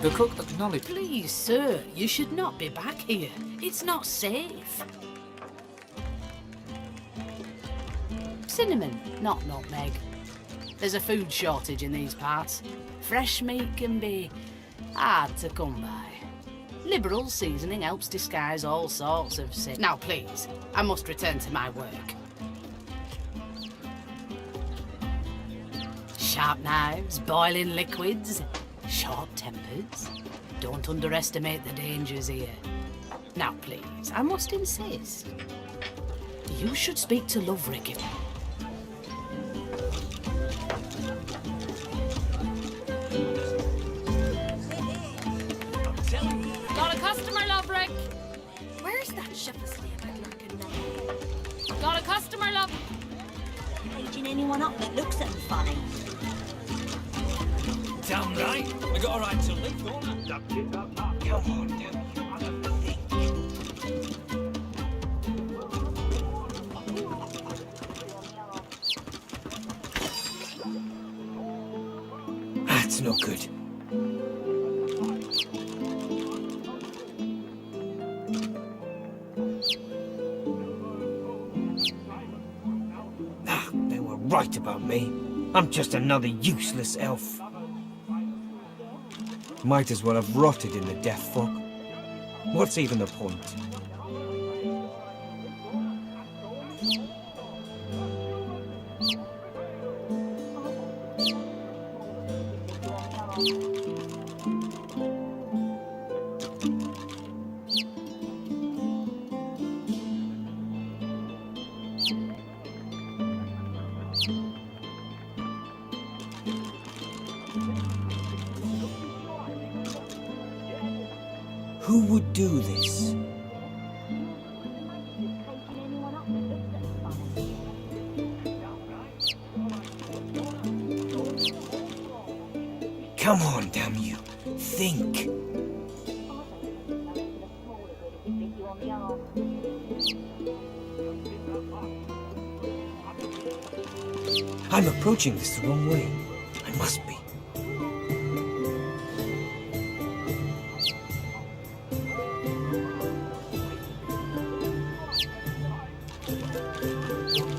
The cook acknowledged. Please, sir, you should not be back here. It's not safe. Cinnamon, not nutmeg. There's a food shortage in these parts. Fresh meat can be hard to come by. Liberal seasoning helps disguise all sorts of sin. Now, please, I must return to my work. Sharp knives, boiling liquids, short tempers. Don't underestimate the dangers here. Now, please, I must insist. You should speak to Loverick. Got a customer, Loverick. Where's that shiftless neighbour lurking now? Got a customer, love. Paging anyone up that looks at him funny. Damn right. We got a right to live, don't we? Come on, damn. That's not good. Ah, they were right about me. I'm just another useless elf. Might as well have rotted in the death fog. What's even the point? Who would do this? Come on, damn you. Think. I'm approaching this the wrong way. I must be.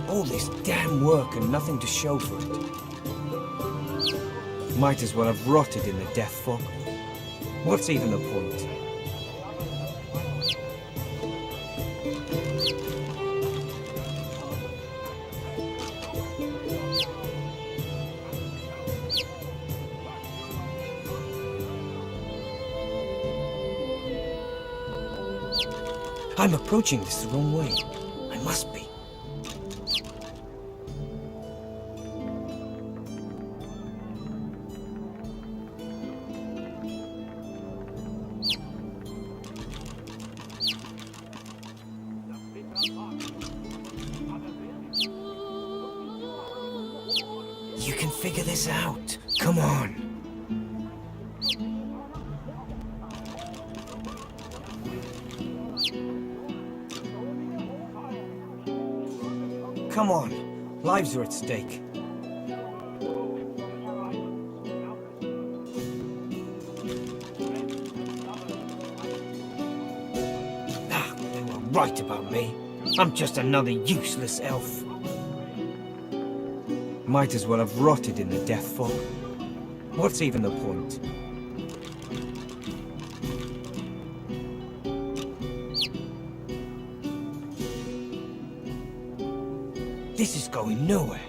All this damn work and nothing to show for it. Might as well have rotted in the death fog. What's even the point? I'm approaching this the wrong way. I must be. You can figure this out. Come on. Come on. Lives are at stake. Ah, they were right about me. I'm just another useless elf. Might as well have rotted in the death fog. What's even the point? This is going nowhere.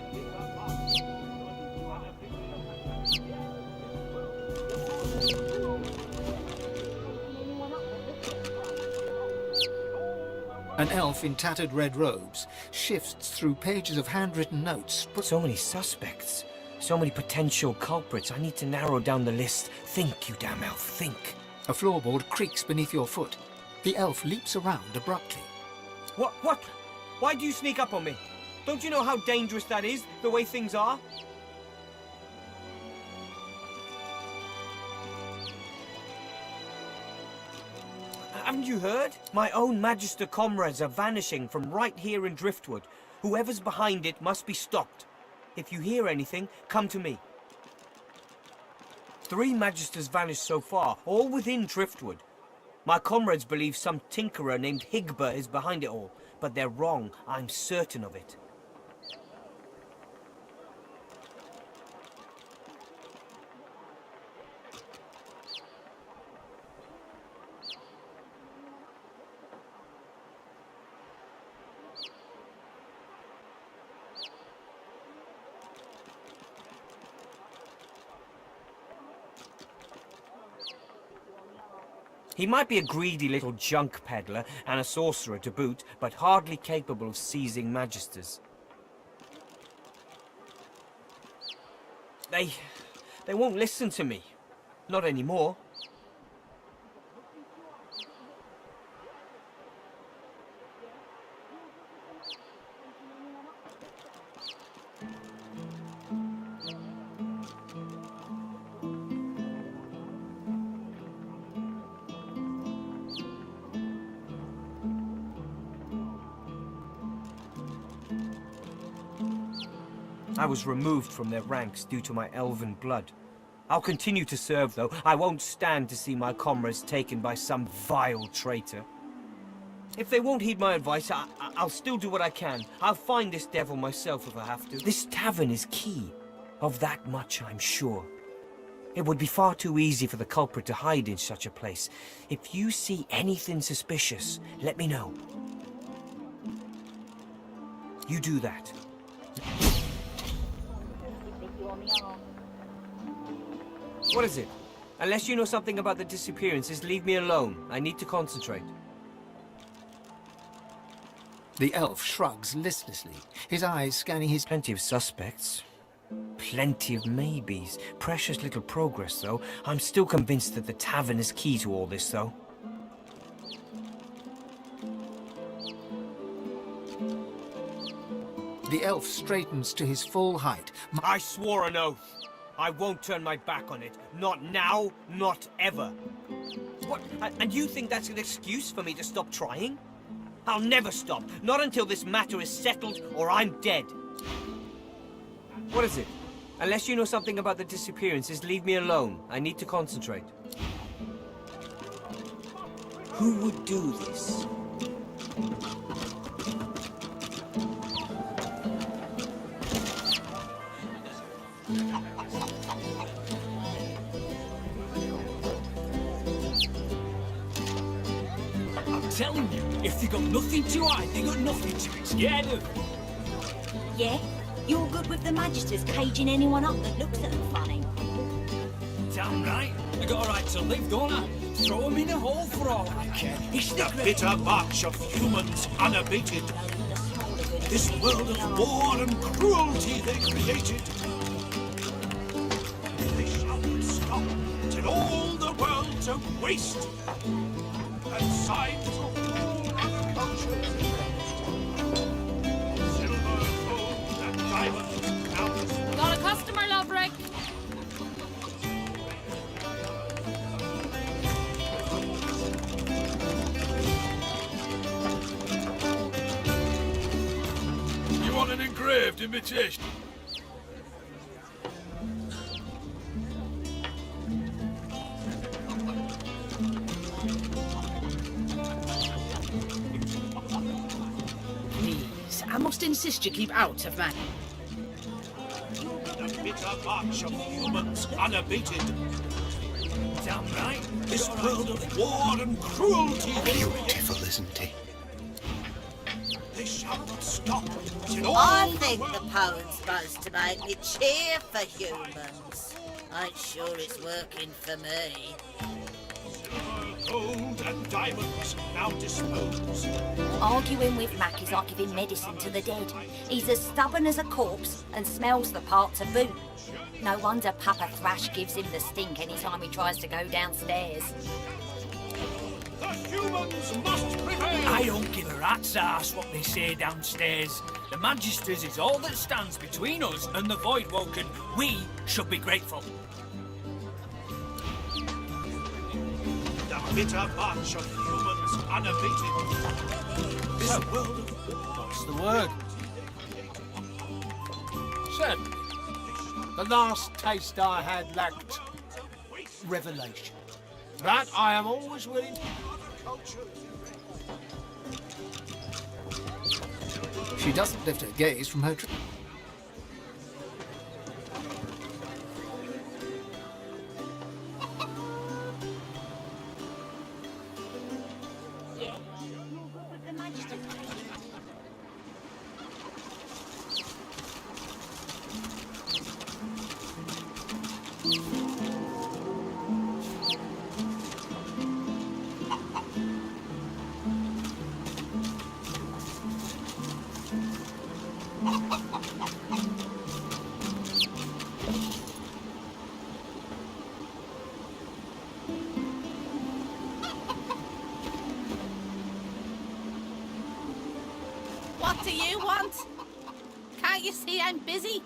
An elf in tattered red robes shifts through pages of handwritten notes. So many suspects. So many potential culprits. I need to narrow down the list. Think, you damn elf, think. A floorboard creaks beneath your foot. The elf leaps around abruptly. What? Why do you sneak up on me? Don't you know how dangerous that is, the way things are? Haven't you heard? My own Magister comrades are vanishing from right here in Driftwood. Whoever's behind it must be stopped. If you hear anything, come to me. 3 Magisters vanished so far, all within Driftwood. My comrades believe some tinkerer named Higba is behind it all, but they're wrong. I'm certain of it. He might be a greedy little junk peddler and a sorcerer to boot, but hardly capable of seizing Magisters. They won't listen to me. Not anymore. I was removed from their ranks due to my elven blood. I'll continue to serve, though. I won't stand to see my comrades taken by some vile traitor. If they won't heed my advice, I'll still do what I can. I'll find this devil myself if I have to. This tavern is key. Of that much I'm sure. It would be far too easy for the culprit to hide in such a place. If you see anything suspicious, let me know. You do that. What is it? Unless you know something about the disappearances, leave me alone. I need to concentrate. The elf shrugs listlessly, his eyes scanning his... Plenty of suspects. Plenty of maybes. Precious little progress, though. I'm still convinced that the tavern is key to all this, though. The elf straightens to his full height. I swore an oath. I won't turn my back on it. Not now, not ever. What? And you think that's an excuse for me to stop trying? I'll never stop. Not until this matter is settled or I'm dead. What is it? Unless you know something about the disappearances, leave me alone. I need to concentrate. Who would do this? I'm telling you, if they got nothing to hide, they got nothing to be scared of. Yeah? You're good with the Magisters caging anyone up that looks at them funny. Damn right. I got a right to live, don't I? Throw them in a hole for all I care. It's the bitter march of humans unabated. This world of war and cruelty they created. They shall not stop till all the world's a waste. And signs of all other cultures erased. Silver, gold, and diamonds now. Got a customer, love, Rick. You want an engraved imitation? Please, I must insist you keep out of my... The bitter march of humans unabated. Damn right. This world of war and cruelty they created. Beautiful, isn't he? They shall not stop till all I the think world... the poem's supposed to make me cheer for humans. Ain't sure it's working for me. Silver, gold, and diamonds now disposed. Arguing with Mac is like giving medicine to the dead. He's as stubborn as a corpse and smells the part to boot. No wonder Papa Thrash gives him the stink anytime he tries to go downstairs. The humans must prevail! I don't give a rat's ass what they say downstairs. The Magisters is all that stands between us and the Voidwoken. We should be grateful. The bitter march of humans unabated. This world of... What's the word? Certainly. The last taste I had lacked revelation. But I am always willing. She doesn't lift her gaze from her... What do you want? Can't you see I'm busy?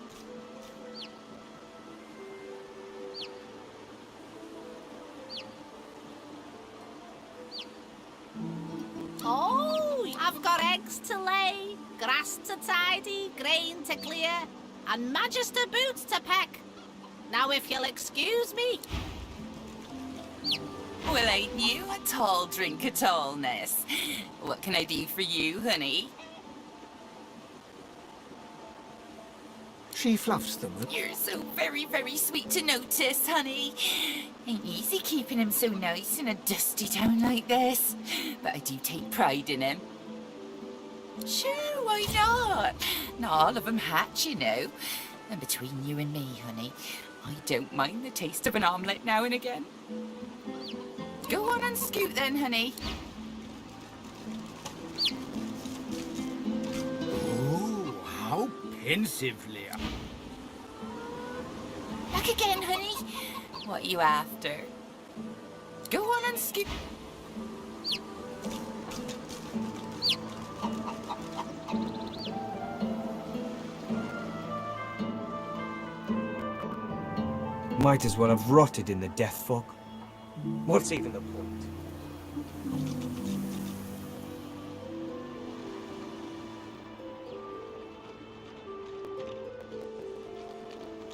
Oh, I've got eggs to lay, grass to tidy, grain to clear, and Magister boots to peck. Now if you'll excuse me. Well, ain't you a tall drink of tallness? What can I do for you, honey? She fluffs them with... You're so very, very sweet to notice, honey. Ain't easy keeping him so nice in a dusty town like this. But I do take pride in him. Sure, why not? Not all of them hatch, you know. And between you and me, honey, I don't mind the taste of an omelette now and again. Go on and scoot then, honey. Oh, how pensively. Back again, honey. What are you after? Go on and scoot. Might as well have rotted in the death fog. What's even the point?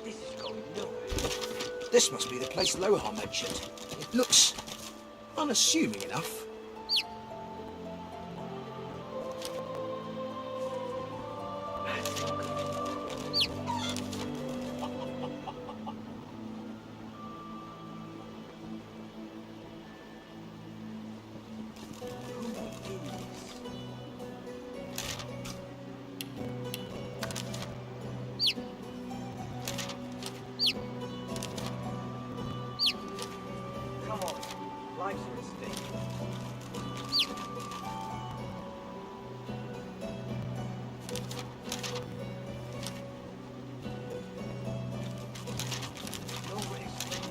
This is going nowhere. This must be the place Lohar mentioned. It looks unassuming enough. Come on, life's a mistake.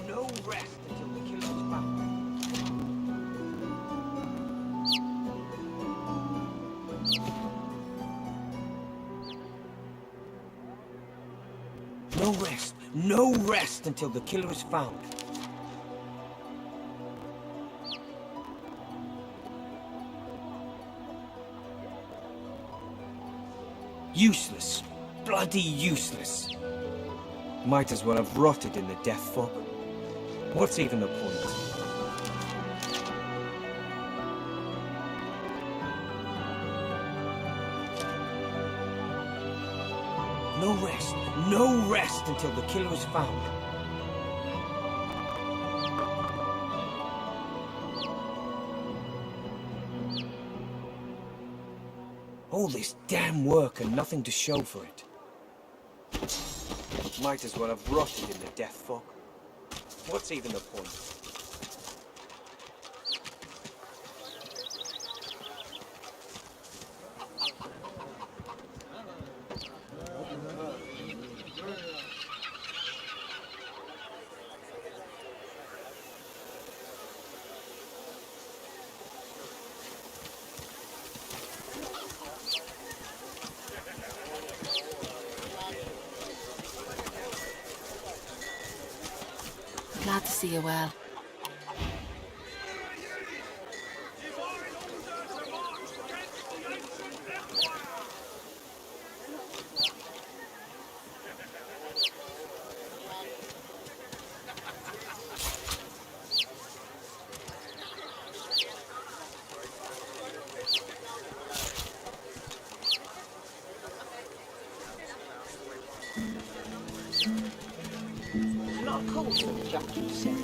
No rest until the killer's found. No rest until the killer is found. Useless. Bloody useless. Might as well have rotted in the death fog. What's even the point? No rest until the killer is found. All this damn work and nothing to show for it. Might as well have rotted in the death fog. What's even the point? Glad to see you well. of course, the jock himself.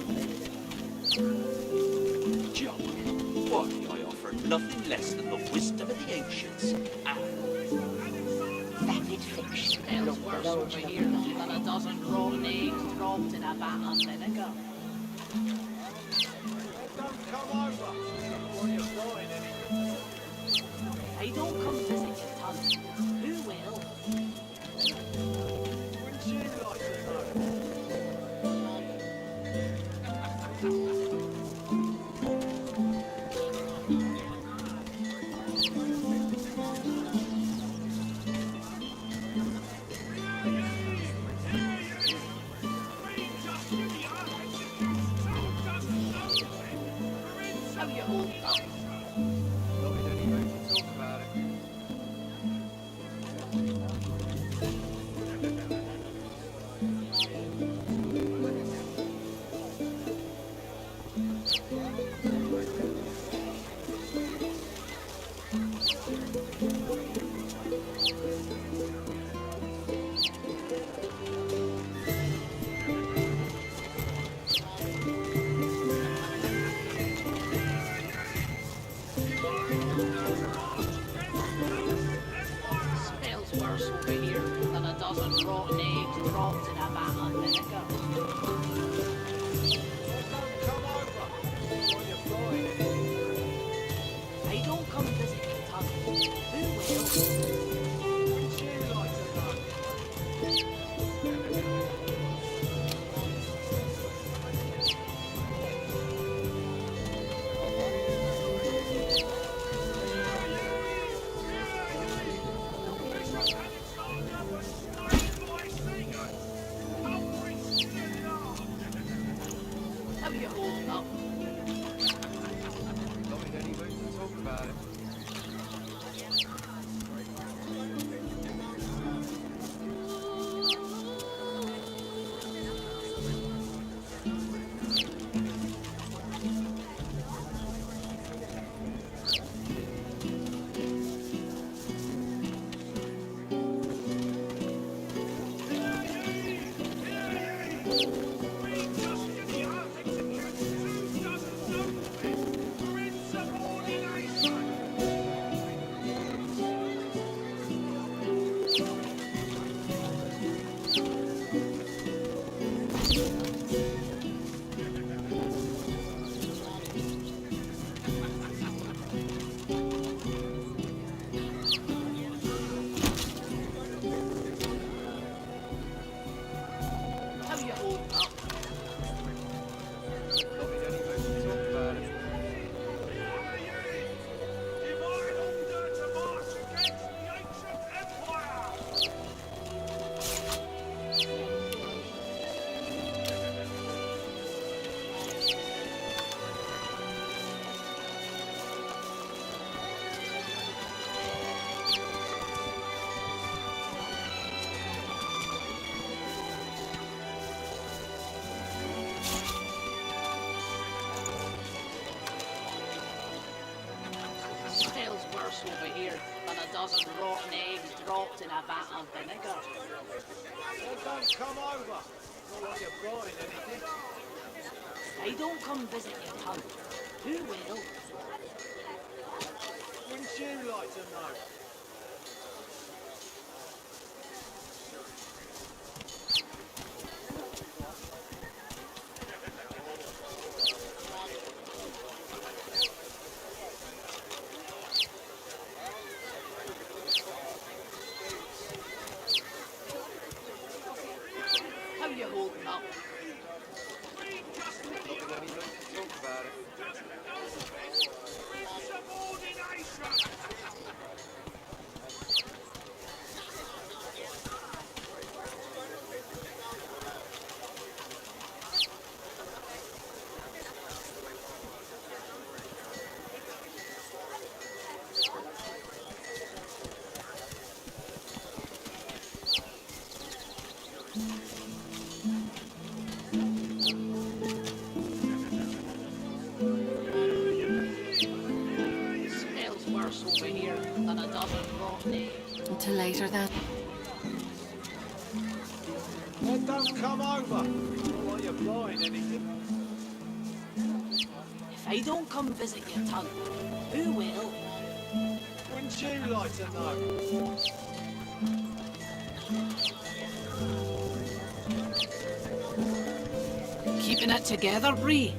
Jock? Why, I offer nothing less than the wisdom of the ancients. Vapid fiction. Tales worse over here than a dozen rotten eggs dropped in a vat of vinegar. Hey, don't come visit your tongue. Who will? How you hold up? Smells worse over here than a dozen rotten eggs dropped in a vat of vinegar. Hey, don't come visit your tongue. Who will? How you holding up? How you holding up? Smells worse over here than a dozen rotten eggs dropped in a vat of vinegar. Don't come over. Not like you're frying anything. Hey, don't come visit your tongue. Who will? Wouldn't you like to know? How you holding up? Smells worse over here than a dozen rotten eggs. Until later then. Well, don't come over. While you're buying anything. If I don't come visit your ton, who will? Wouldn't you like to know? Keeping it together, Bree?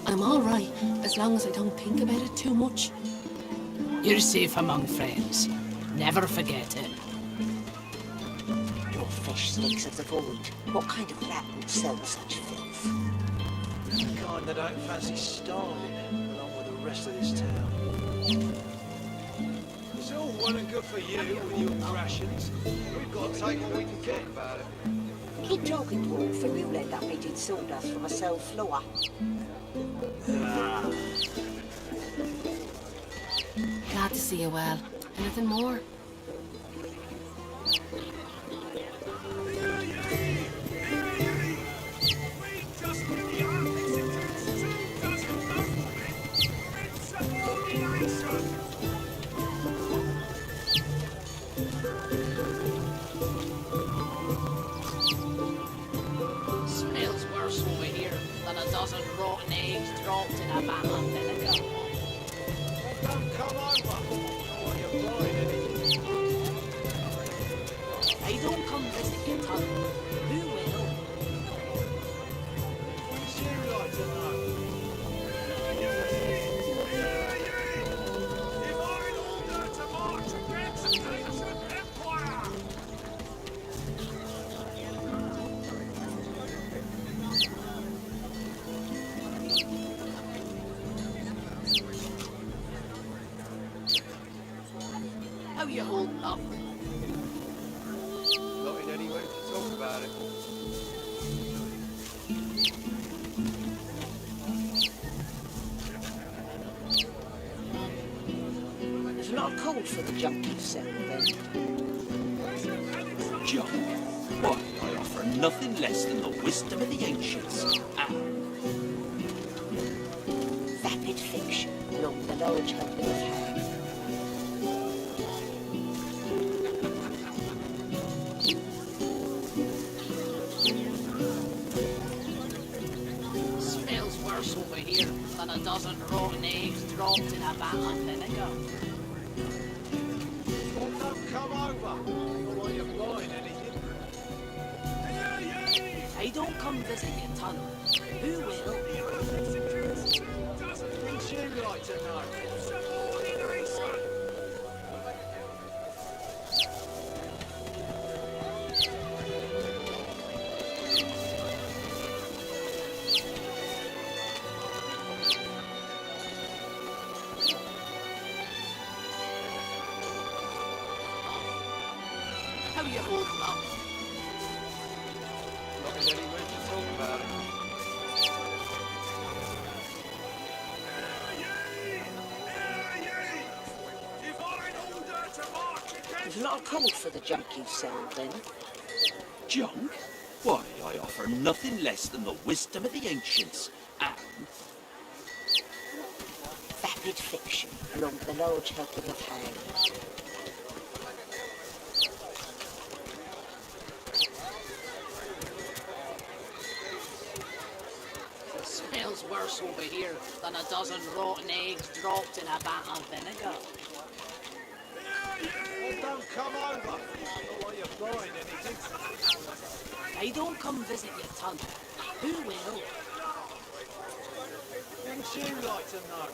I'm all right, as long as I don't think about it too much. You're safe among friends. Never forget it. Your fresh slicks of the void. What kind of rat would sell such filth? The kind that don't fancy starving along with the rest of this town. It's all well and good for you with your rations. We've got to take what we can get about it. Keep talking, dwarf, and you'll end up eating sawdust from a cell floor. Glad to see you well. Anything more? Smells worse over here than a dozen rotten eggs dropped in a vat of vinegar. Don't come over while you're buying anything. I don't come visit your ton. Who will? Wouldn't you like to know? How you holding up? Not in any way to talk about it. There's a lot of coal for the junk you sell, then. Junk? Why, I offer nothing less than the wisdom of the ancients. Vapid fiction, along with a large helping of hay. Smells worse over here than a dozen rotten eggs dropped in a vat of vinegar. Well, don't come over while you're buying anything. I don't come visit your ton. Who will? Wouldn't you like to know? How you holding up? Not in any way to talk about it. There's a lot of coal for the junk you sell, then. Junk? Why, I offer nothing less than the wisdom of the ancients. And Vapid fiction, along with a large helping of hay. Smells worse over here than a dozen rotten eggs dropped in a vat of vinegar. Well, don't come over while you're buying anything. I don't come visit your ton. Who will? Wouldn't you like to know?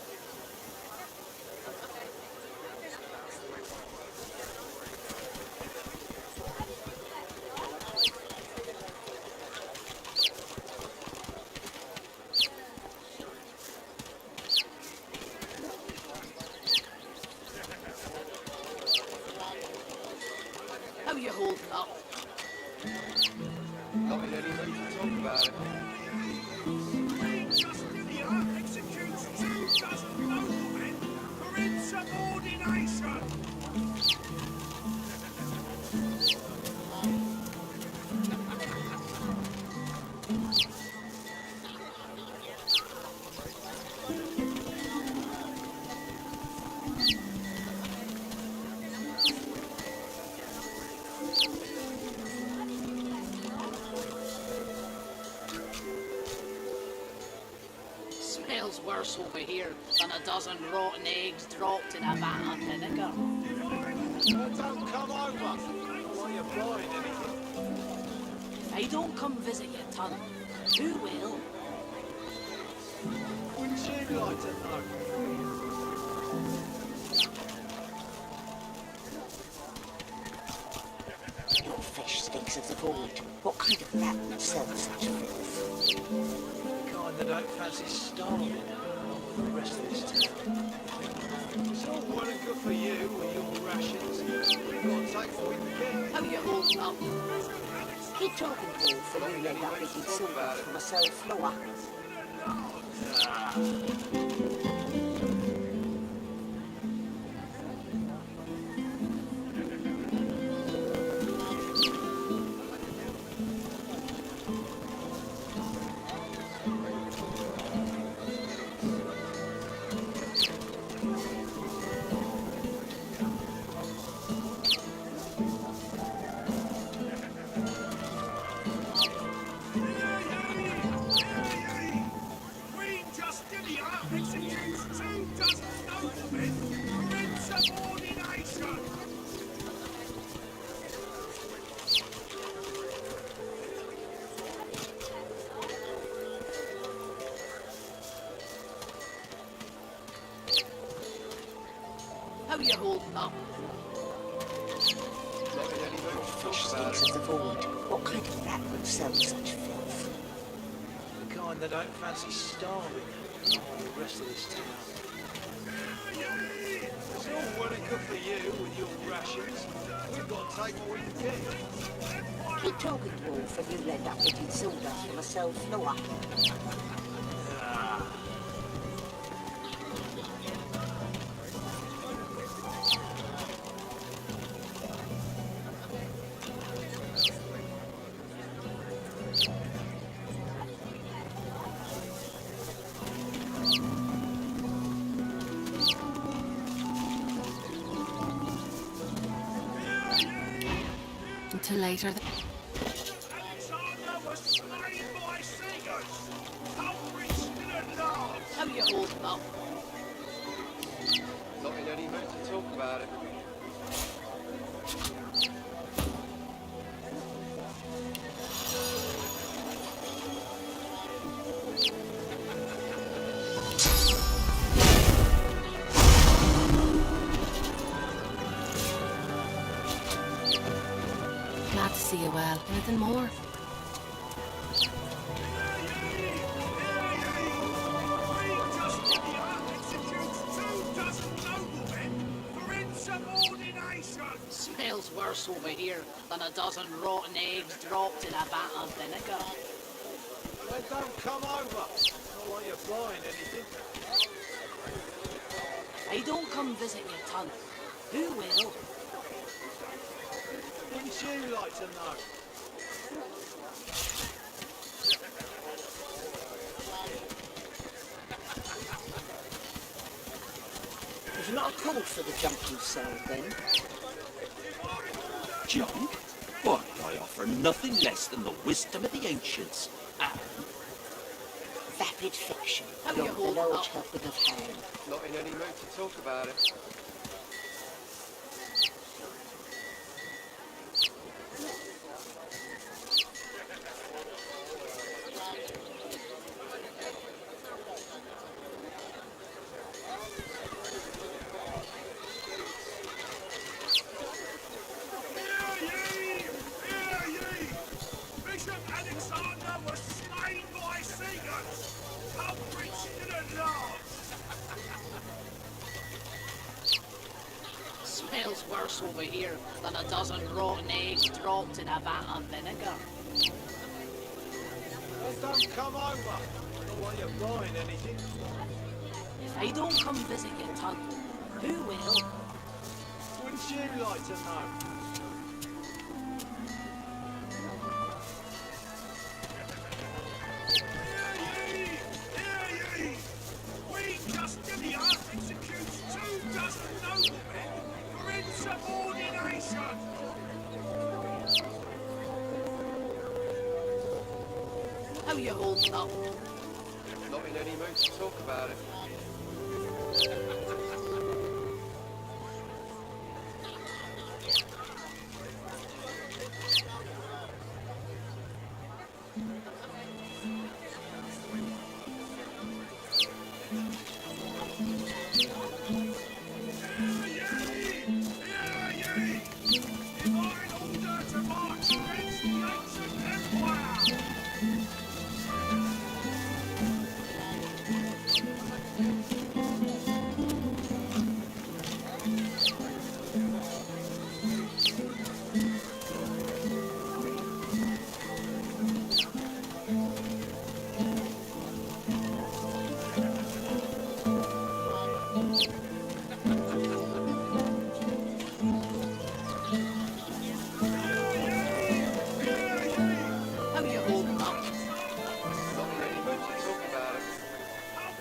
How you holding up? Not in any way to talk about it. worse over here than a dozen rotten eggs dropped in a vat of vinegar. Don't come over while you're buying anything. If I don't come visit you, ton, who will? Wouldn't you like to know? Your fish stinks of the void. What kind of rat would sell such filth? The kind that don't fancy starving with the rest of this town. It's all well and good for you with your rations. We've got to take what we can get. How you holding up? Keep talking, Wolf, and you'll end up eating sawdust from a cell floor. How you holding up? Fish stinks of the void. What kind of rat would sell such filth? The kind that don't fancy starving with the rest of this town. It's all well and good for you with your rations. We've got to take what we can get. Keep talking, Wolf, and you'll end up eating sawdust from a cell floor. Until later. How you holding up? Not in any mood to talk about it. Glad to see you well. Anything more? Smells worse over here than a dozen rotten eggs dropped in a vat of vinegar. Well, don't come over. Not like you're buying anything. I don't come visit you, ton. Who will? Wouldn't you like to know? You've not called for the junk you sell, then? Junk? Why, I offer nothing less than the wisdom of the ancients. And Vapid fiction. How Beyond you the hold large up? helping of ham. Not in any mood to talk about it. Smells worse over here than a dozen rotten eggs dropped in a vat of vinegar. Well, don't come over. Not like you're buying anything. If I don't come visit you, ton, who will? Wouldn't you like to know? How you holding up? Not in any mood to talk about it. How you holding up? Not in any mood to talk about it.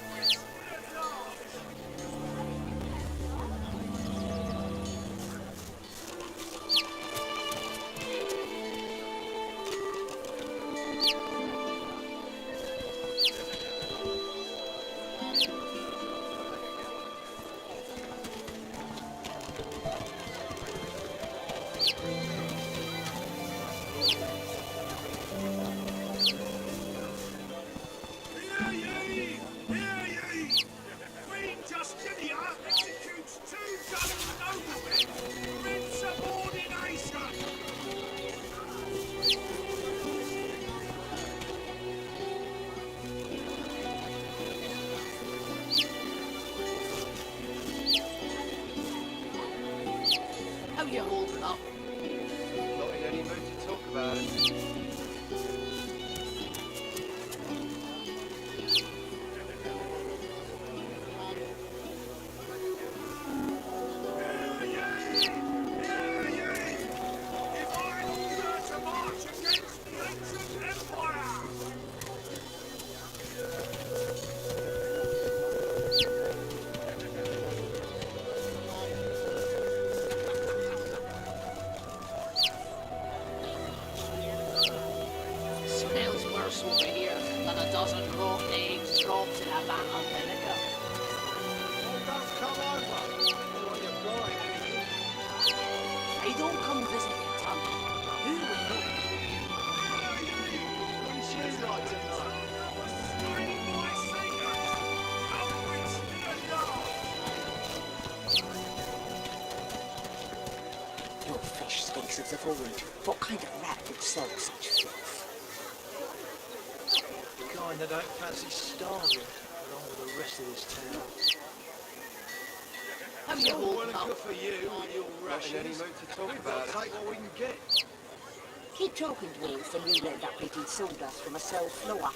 How you holding up? Not in any mood to talk about it. Smells worse over here than a dozen raw eggs dropped in a vat of vinegar. Hey, don't come visit your tongue. Who will? Your flesh stinks of the void. What kind of rat would sell such filth? The kind that don't fancy starving along with the rest of this town. How you Well holding and up? good for you with your Not in any rations. mood to talk We've got about to it. take what we can get. Keep talking to me, and you'll end up getting sawdust from a cell floor.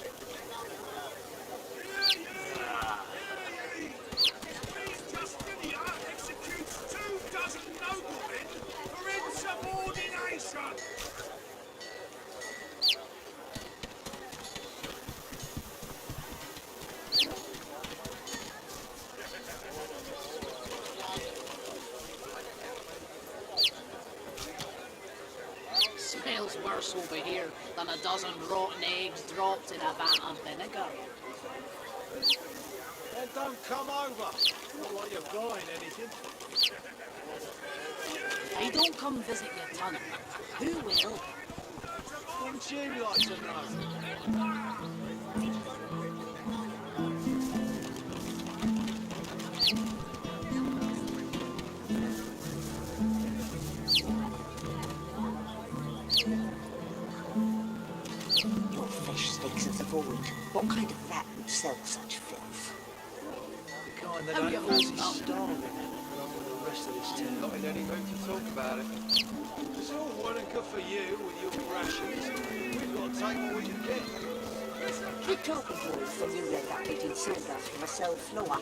Smells worse over here than a dozen rotten eggs dropped in a vat of vinegar. Then don't come over. Not like you're buying anything. Hey, don't come visit your tongue. Who will? Wouldn't you like to know? Your flesh stinks of the void. What kind of rat would sell such filth? The kind that How you don't fancy holding up? starving along with the rest of this town. Not in any mood to talk about it. It's all well and good for you with your rations. We've got to take what we can get. Keep talking to me, and you'll end up getting sawdust from a cell floor.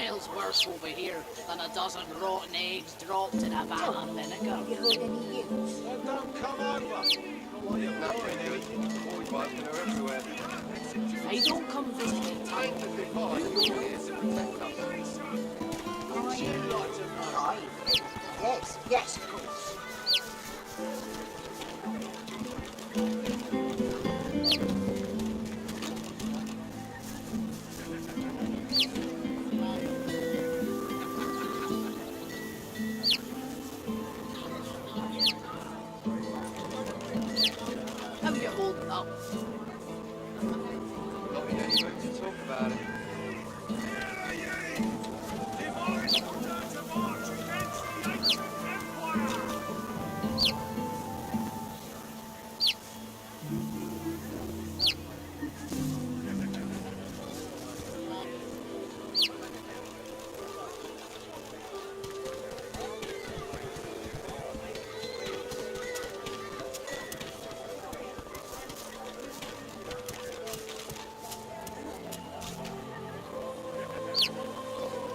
Smells worse over here than a dozen rotten eggs dropped in a vat of vinegar. Have you heard any news? Don't come over. While you're Nothing new. Boys wiping her everywhere. They don't come visit your town. Divine, you're here to protect us. Would you like to know? Right. Yes, yes, of course. How you holding up? Not in any mood to talk about it.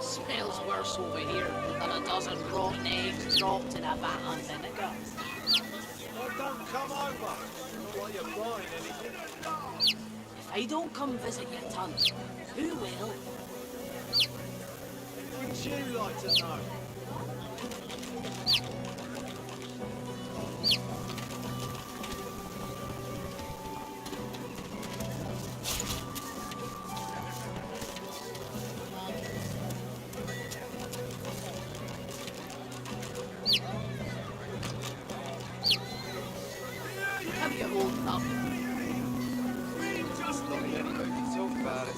Smells worse over here than a dozen rotten eggs dropped in a vat of vinegar. Well, don't come over. While you're buying anything. If they don't come visit your town, who will? Would you like to know? How you holding up? Not in any mood to talk about it.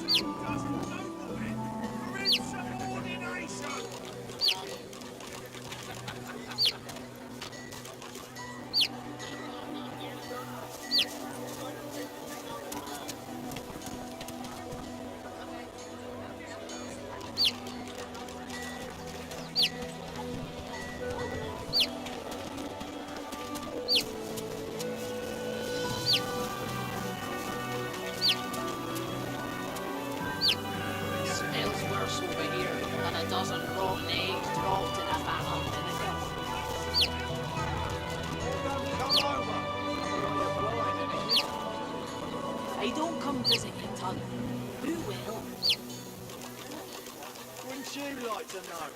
Smells worse over here than a dozen rotten eggs dropped in a vat of vinegar. Don't come over. While you're buying anything. If they don't come visit your town, who will? Wouldn't you like to know?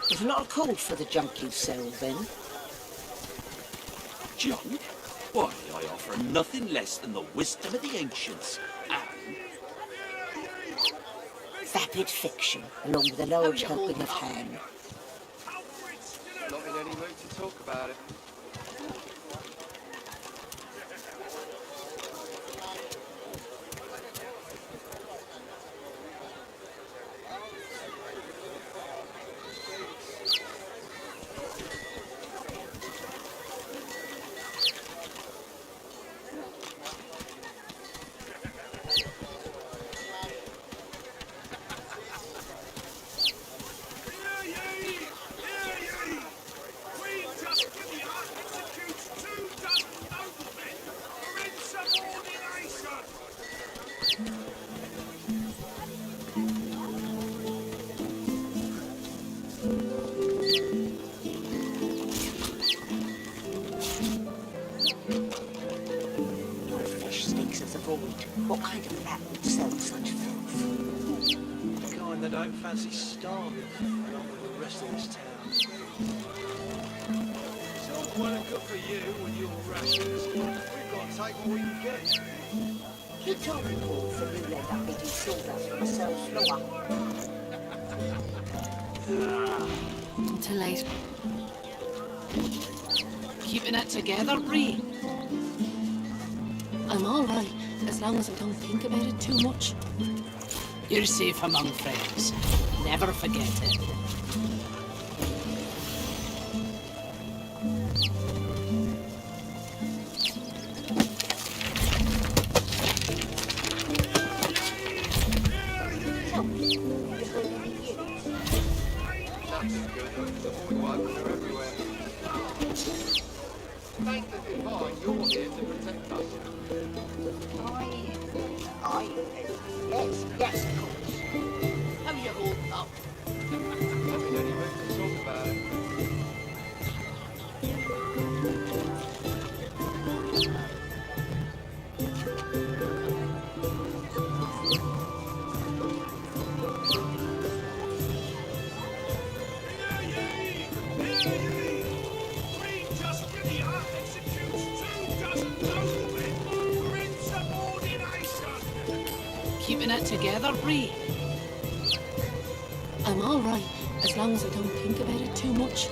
There's not a call for the junk you sell, then. Junk? Why, I offer nothing less than the wisdom of the ancients. And Vapid fiction, along with a large helping of ham. Not in any mood to talk about it. Your fish stinks of the void. What kind of rat would sell such filth? The kind that don't fancy starving along with the rest of this town. It's all well and good for you with your rations. We've got to take what we can get. He told me Paul that you end up eating sawdust from a cell floor. Too late. Keeping it together, Bree? I'm all right, as long as I don't think about it too much. You're safe among friends. Never forget it. Nothing good. The boys wiping her everywhere. Thank the Divine, you're here to protect us. Yes, of course. How you holding up? Not in any mood to talk about it. Keeping it together, Bree? I'm all right, as long as I don't think about it too much.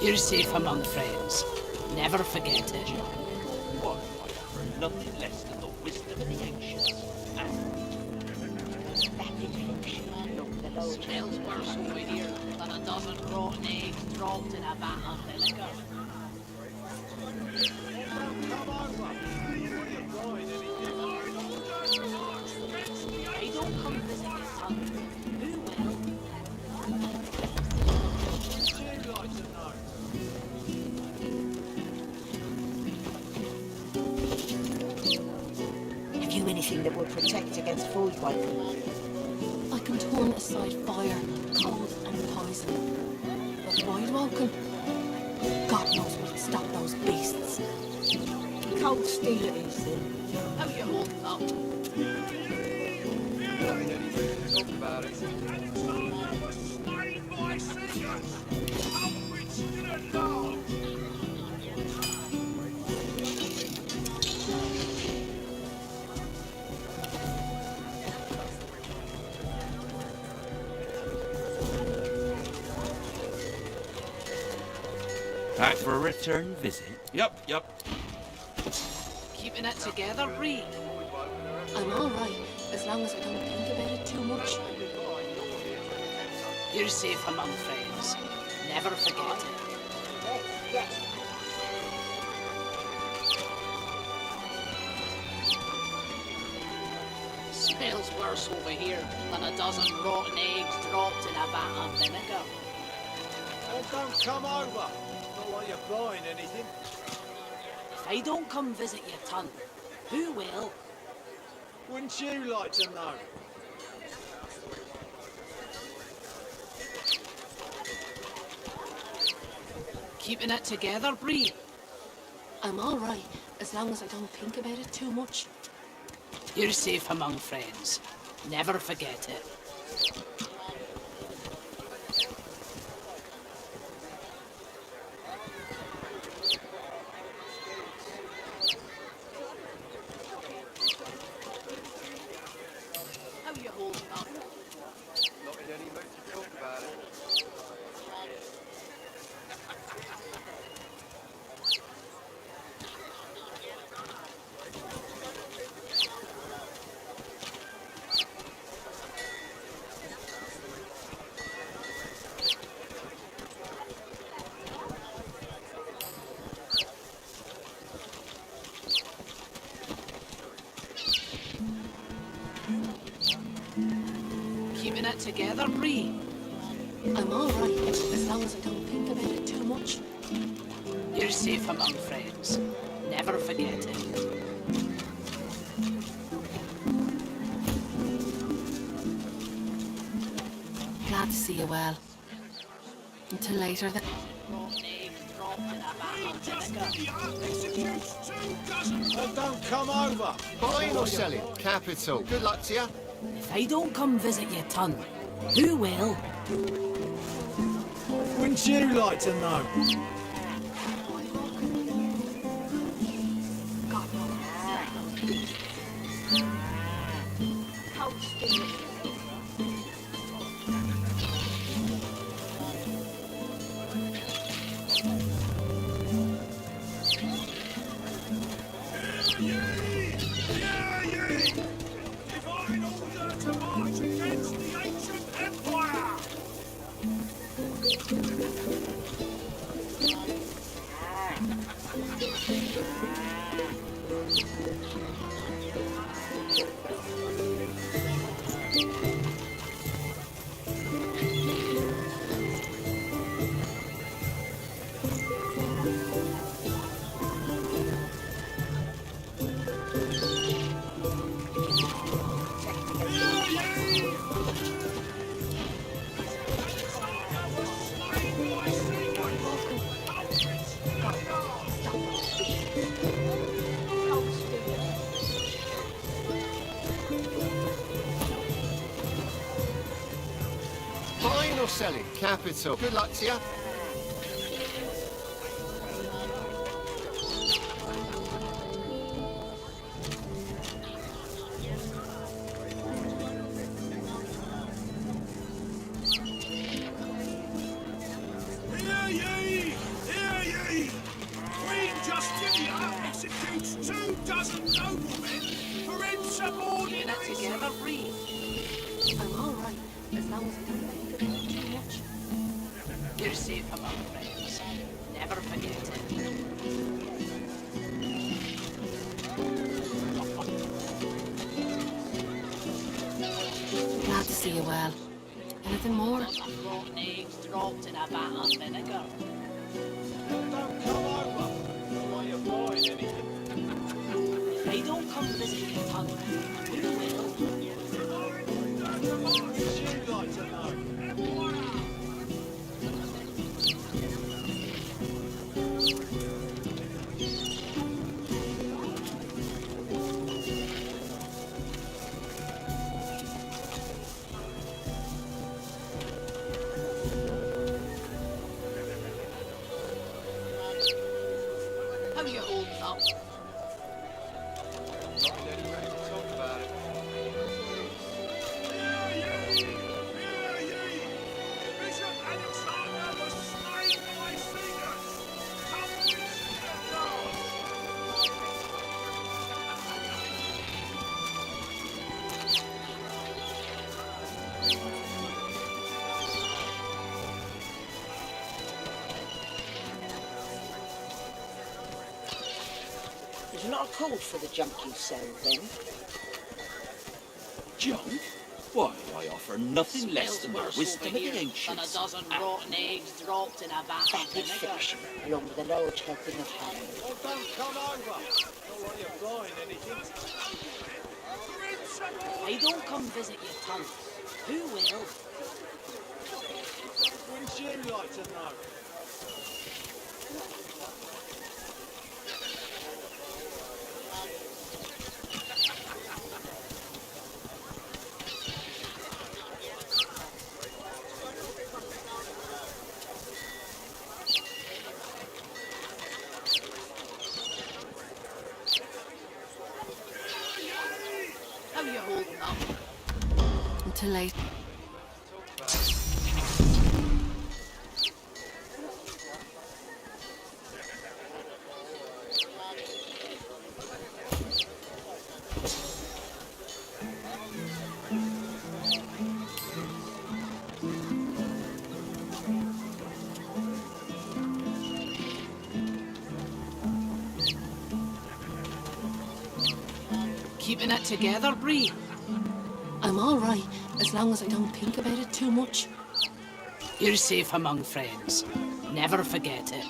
You're safe among friends. Never forget it. Why, I offer nothing less than the wisdom of the ancients. Smells worse over here than a dozen rotten eggs dropped in a vat of vinegar. I don't come visit your son. Who will? Have you anything that would protect against food waking? I can turn aside fire, cold, and poison. But void walking? God knows what'll stop those beasts. Cold steel it is then. How you holding up? Not in any mood to talk about it. Back for a return visit? Yep. Keeping it together, Bree? I'm all right, as long as I don't think about it too much. You're safe among friends. Never forget it. Yes. Smells worse over here than a dozen rotten eggs dropped in a vat of vinegar. Oh, don't come over. Not like you're buying anything. If I don't come visit your ton, who will? Wouldn't you like to know? Keeping it together, Bree? I'm all right, as long as I don't think about it too much. You're safe among friends. Never forget it. How you holding up? Not in any mood to talk about it. Keeping it together, Bree? I'm all right, as long as I don't think about it too much. You're safe among friends. Never forget it. Glad to see you well. Until later then. Rotten eggs dropped in a vat of vinegar. Oh, don't come over. Buying or selling? Capital. Good luck to you. If I don't come visit your ton, who will? Wouldn't you like to know? Cold steel it is. or selling? Capital. Good luck to you. Hear ye! Hear ye! Queen Justinia executes 24 noblemen for insubordination. Together, breathe. I'm all right, as long as I don't think about it too much. You're safe among friends. Never forget it. Glad to see you well. Anything more? Rotten eggs dropped in a vat of vinegar. Don't come over. While you're buying anything. If they don't come visit your tongue, who will? You'd like to know. How you holding up? Not in any mood to talk about it. Bishop Alexander was slain by singers. Come with There's not a code for the junk you sell, then? Junk? Why, I offer nothing less than the wisdom of the Than a ancients. dozen rotten eggs dropped in a vat of That would vinegar. finish him, along with a large helping of ham. Oh, don't come over. Not while you're buying anything. They don't come visit your tongue. Who will? Wouldn't you like to know? How you holding up? Until late. Keeping it together, Bree? I'm all right, as long as I don't think about it too much. You're safe among friends. Never forget it.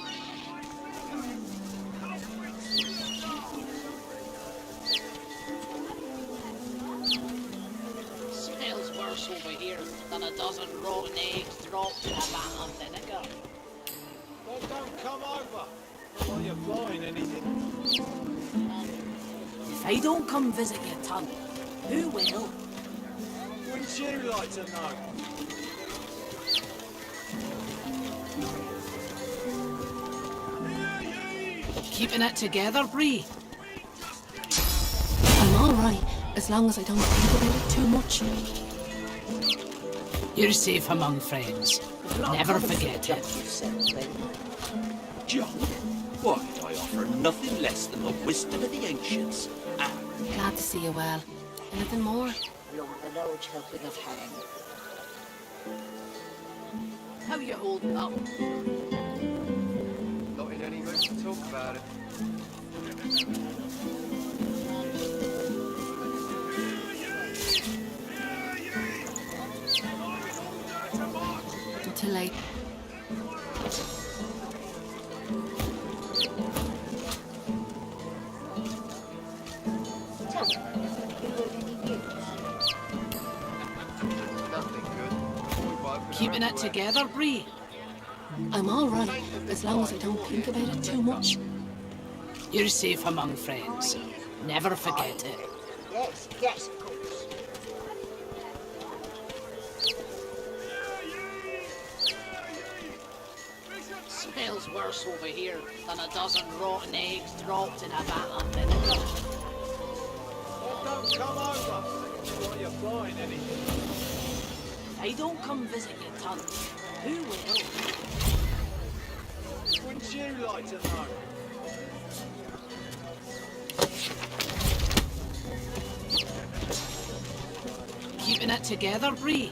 Smells worse over here than a dozen rotten eggs dropped in a vat of vinegar. Well, don't come over. Not while you're buying anything. If they don't come visit your tongue, who will? Wouldn't you like to know? Keeping it together, Bree? I'm all right, as long as I don't think about it too much. You're safe among friends. Never forget it. Junk? Why, I offer nothing less than the wisdom of the ancients. Glad to see you well. Anything more? Along with a large helping of ham. How you holding up? Not in any mood to talk about it. Until late. Keeping it together, Bree? I'm all right, as long as I don't think about it too much. You're safe among friends. Never forget it. Yes, yes, of course. Smells worse over here than a dozen rotten eggs dropped in a vat of vinegar. Don't come over while you're buying anything. If I don't come visit your ton, who will? Wouldn't you like to know? Keeping it together, Bree?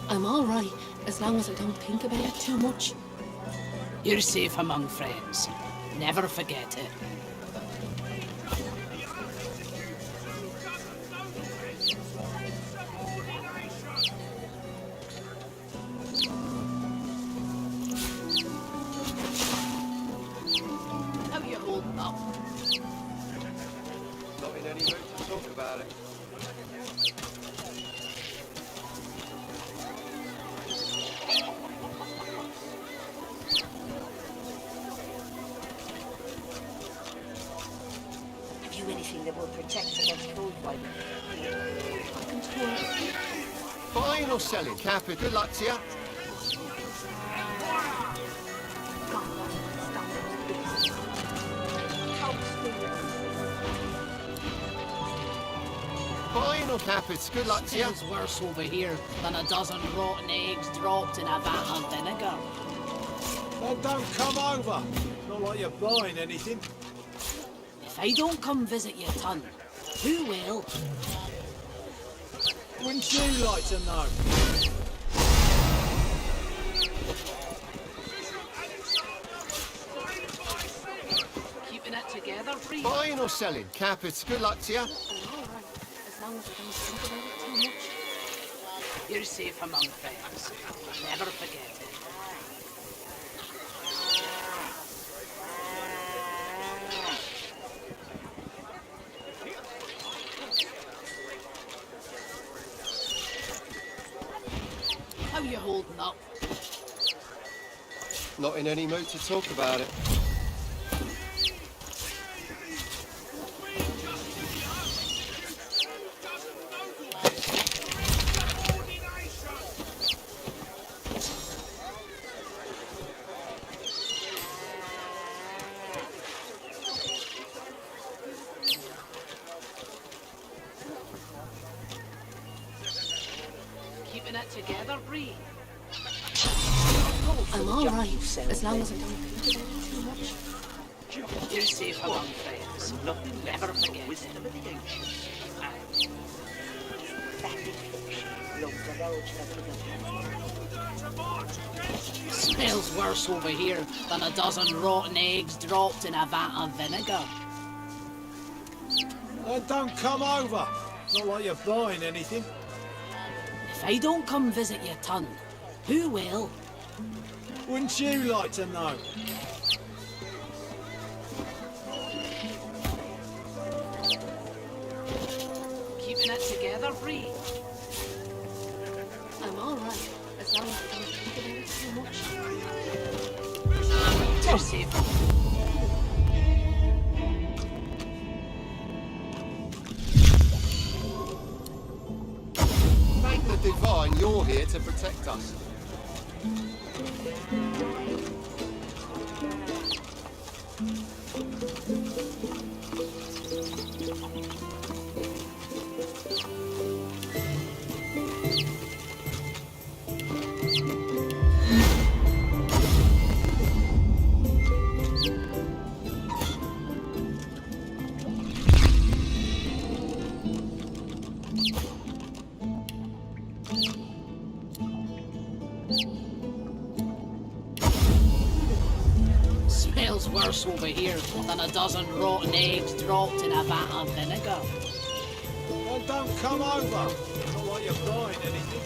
I'm all right, as long as I don't think about it too much. You're safe among friends. Never forget it. How you holding up? Not in any mood to talk about it. Have you anything that will protect against food poisoning? I can talk. Buying or selling? Capital. Good luck to you. Buying or capital. Good luck to you. Smells worse over here than a dozen rotten eggs dropped in a vat of vinegar. Don't come over. Not like you're buying anything. If I don't come visit your ton, who will? Wouldn't you like to know? Keeping it together, Bree? Buying or selling? Capital. Good luck to you. I'm all right, as long as I don't think about it too much. You're safe among friends. Never forget it. How you holding up? Not in any mood to talk about it. Keeping it together, Bree? I'm all right, as long as I don't think about it too much. You're safe among friends. Never forget it. Wisdom of the ancients. That is fiction. Long divulged the Smells worse over here than a dozen rotten eggs dropped in a vat of vinegar. Don't come over. Not like you're buying anything. If I don't come visit your ton, who will? Wouldn't you like to know? Keeping it together, Bree? I'm all right, as long as I don't think about it too much. You're safe. Thank the divine you're here to protect us. Smells worse over here than a dozen rotten eggs dropped in a vat of vinegar. Don't come over. Not like you're buying anything.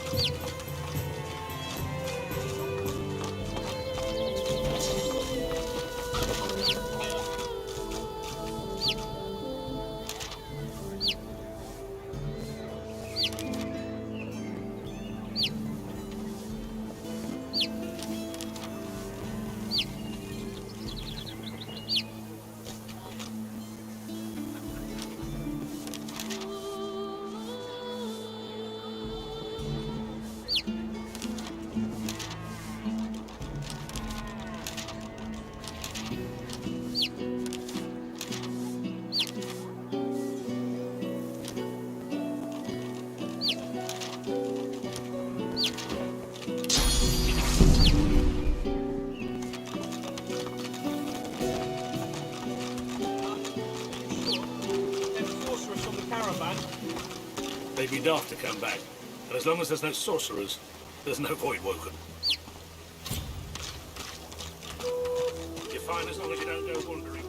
They'd be daft to come back. But as long as there's no sorcerers, there's no void woken. You're fine as long as you don't go wandering.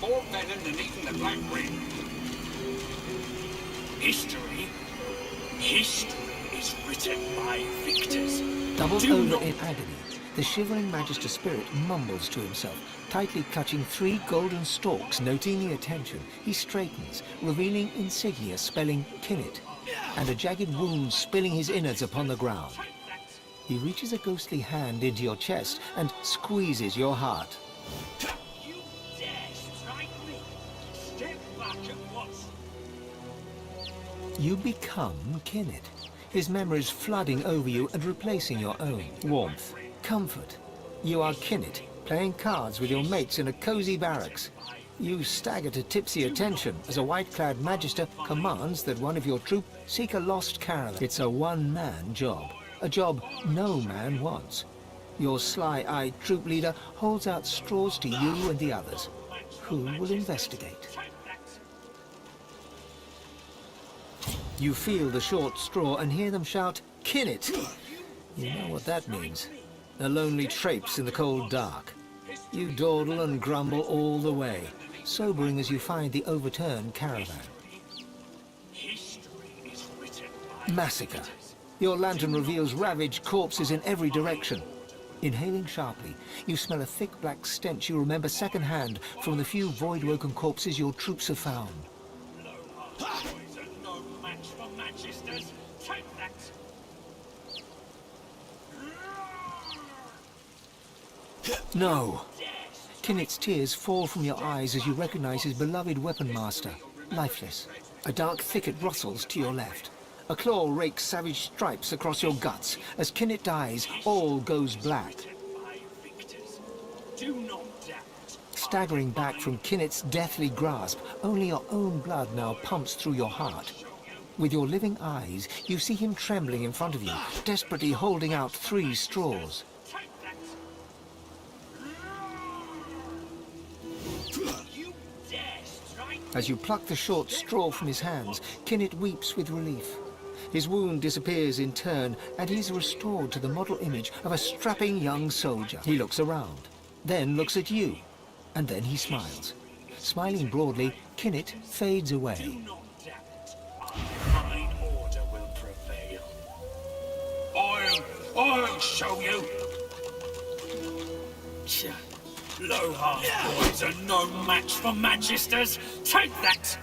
More venom than even the Black Ring. History is written by victors. Doubled over in agony, the shivering Magister spirit mumbles to himself, tightly clutching 3 golden stalks. Noting the attention, he straightens, revealing insignia spelling Kinnet, and a jagged wound spilling his innards upon the ground. He reaches a ghostly hand into your chest and squeezes your heart. You become Kinnet, his memories flooding over you and replacing your own. Warmth, comfort. You are Kinnet, playing cards with your mates in a cozy barracks. You stagger to tipsy attention as a white-clad Magister commands that one of your troop seek a lost caravan. It's a one-man job, a job no man wants. Your sly-eyed troop leader holds out straws to you and the others. Who will investigate? You feel the short straw and hear them shout, "Kinnet!" You know what that means. A lonely traipse in the cold dark. You dawdle and grumble all the way, sobering as you find the overturned caravan. Massacre. Your lantern reveals ravaged corpses in every direction. Inhaling sharply, you smell a thick black stench you remember secondhand from the few void-woken corpses your troops have found. No. Kinnet's tears fall from your eyes as you recognize his beloved weapon master, lifeless. A dark thicket rustles to your left. A claw rakes savage stripes across your guts. As Kinnet dies, all goes black. Staggering back from Kinnet's deathly grasp, only your own blood now pumps through your heart. With your living eyes, you see him trembling in front of you, desperately holding out 3 straws. As you pluck the short straw from his hands, Kinnet weeps with relief. His wound disappears in turn, and he's restored to the model image of a strapping young soldier. He looks around, then looks at you, and then he smiles. Smiling broadly, Kinnet fades away. Mine order will prevail. I'll show you. Low-half boys are no match for Magisters. Take that!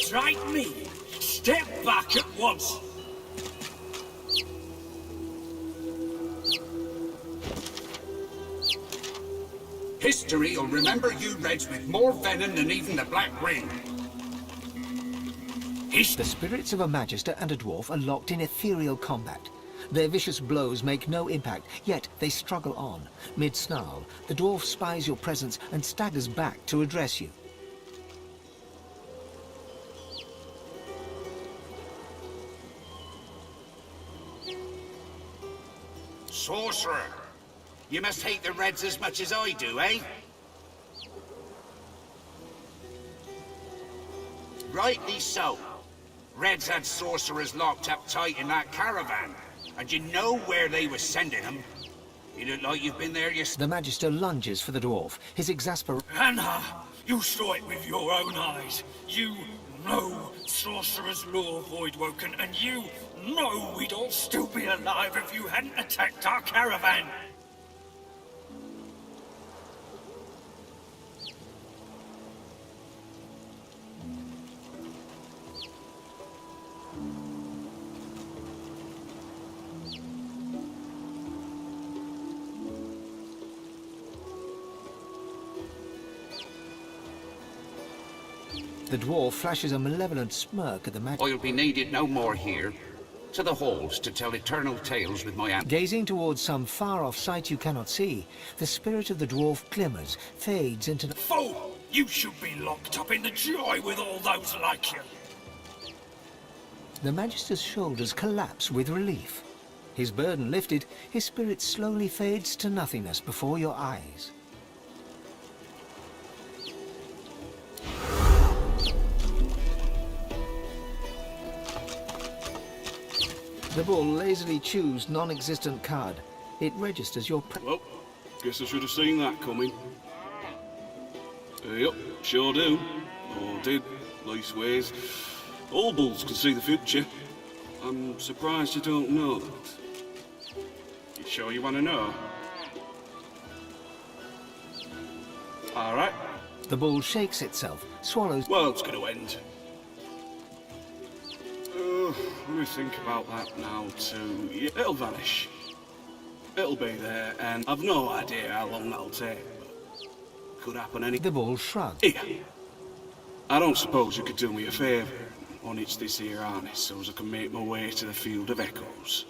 strike me. Step back at once. History will remember you Reds with more venom than even the Black Ring. The spirits of a Magister and a Dwarf are locked in ethereal combat. Their vicious blows make no impact, yet they struggle on. Mid-snarl, the Dwarf spies your presence and staggers back to address you. Sorcerer, you must hate the Reds as much as I do, eh? Rightly so. Reds had sorcerers locked up tight in that caravan. And you know where they were sending them. You look like you've been there yourself. The Magister lunges for the Dwarf. His Anna, you saw it with your own eyes. You know sorcerer's law, Voidwoken, and you know we'd all still be alive if you hadn't attacked our caravan. The Dwarf flashes a malevolent smirk at the Magister. I'll be needed no more here. To the halls to tell eternal tales with my Gazing towards some far-off sight you cannot see, the spirit of the Dwarf glimmers, fades into the... Fool! You should be locked up in the joy with all those like you. The Magister's shoulders collapse with relief. His burden lifted, his spirit slowly fades to nothingness before your eyes. The bull lazily chews non-existent card. It registers your Well, guess I should have seen that coming. Yep, sure do. Or did, leastways. All bulls can see the future. I'm surprised you don't know that. You sure you want to know? All right. The bull shakes itself, swallows... Well, it's going to end. Let me think about that now, too. Yeah, it'll vanish. It'll be there, and I've no idea how long that'll take, but could happen any... The bull shrugged. Here. I don't suppose you could do me a favour and unhitch this here harness so as I can make my way to the Field of Echoes.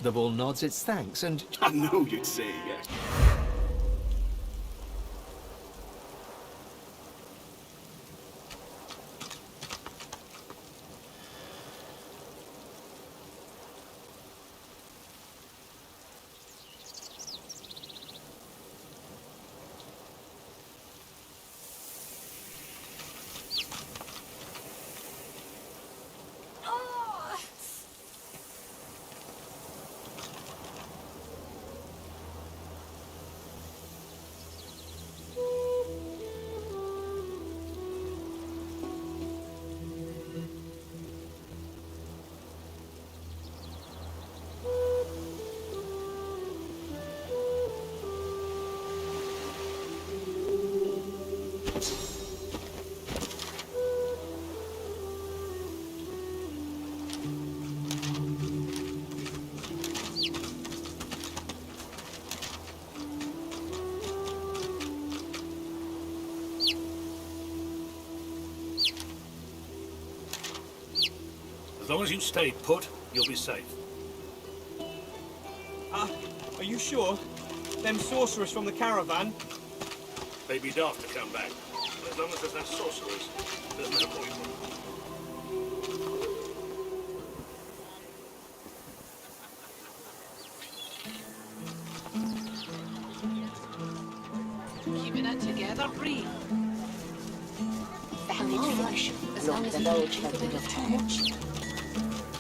The bull nods its thanks and... I knew you'd say yes. As long as you stay put, you'll be safe. Are you sure? Them sorcerers from the caravan? They'd be daft to come back. As long as there's no sorcerers, there's no point. Keeping it together, Bree. Valid flesh, not the load of the torch.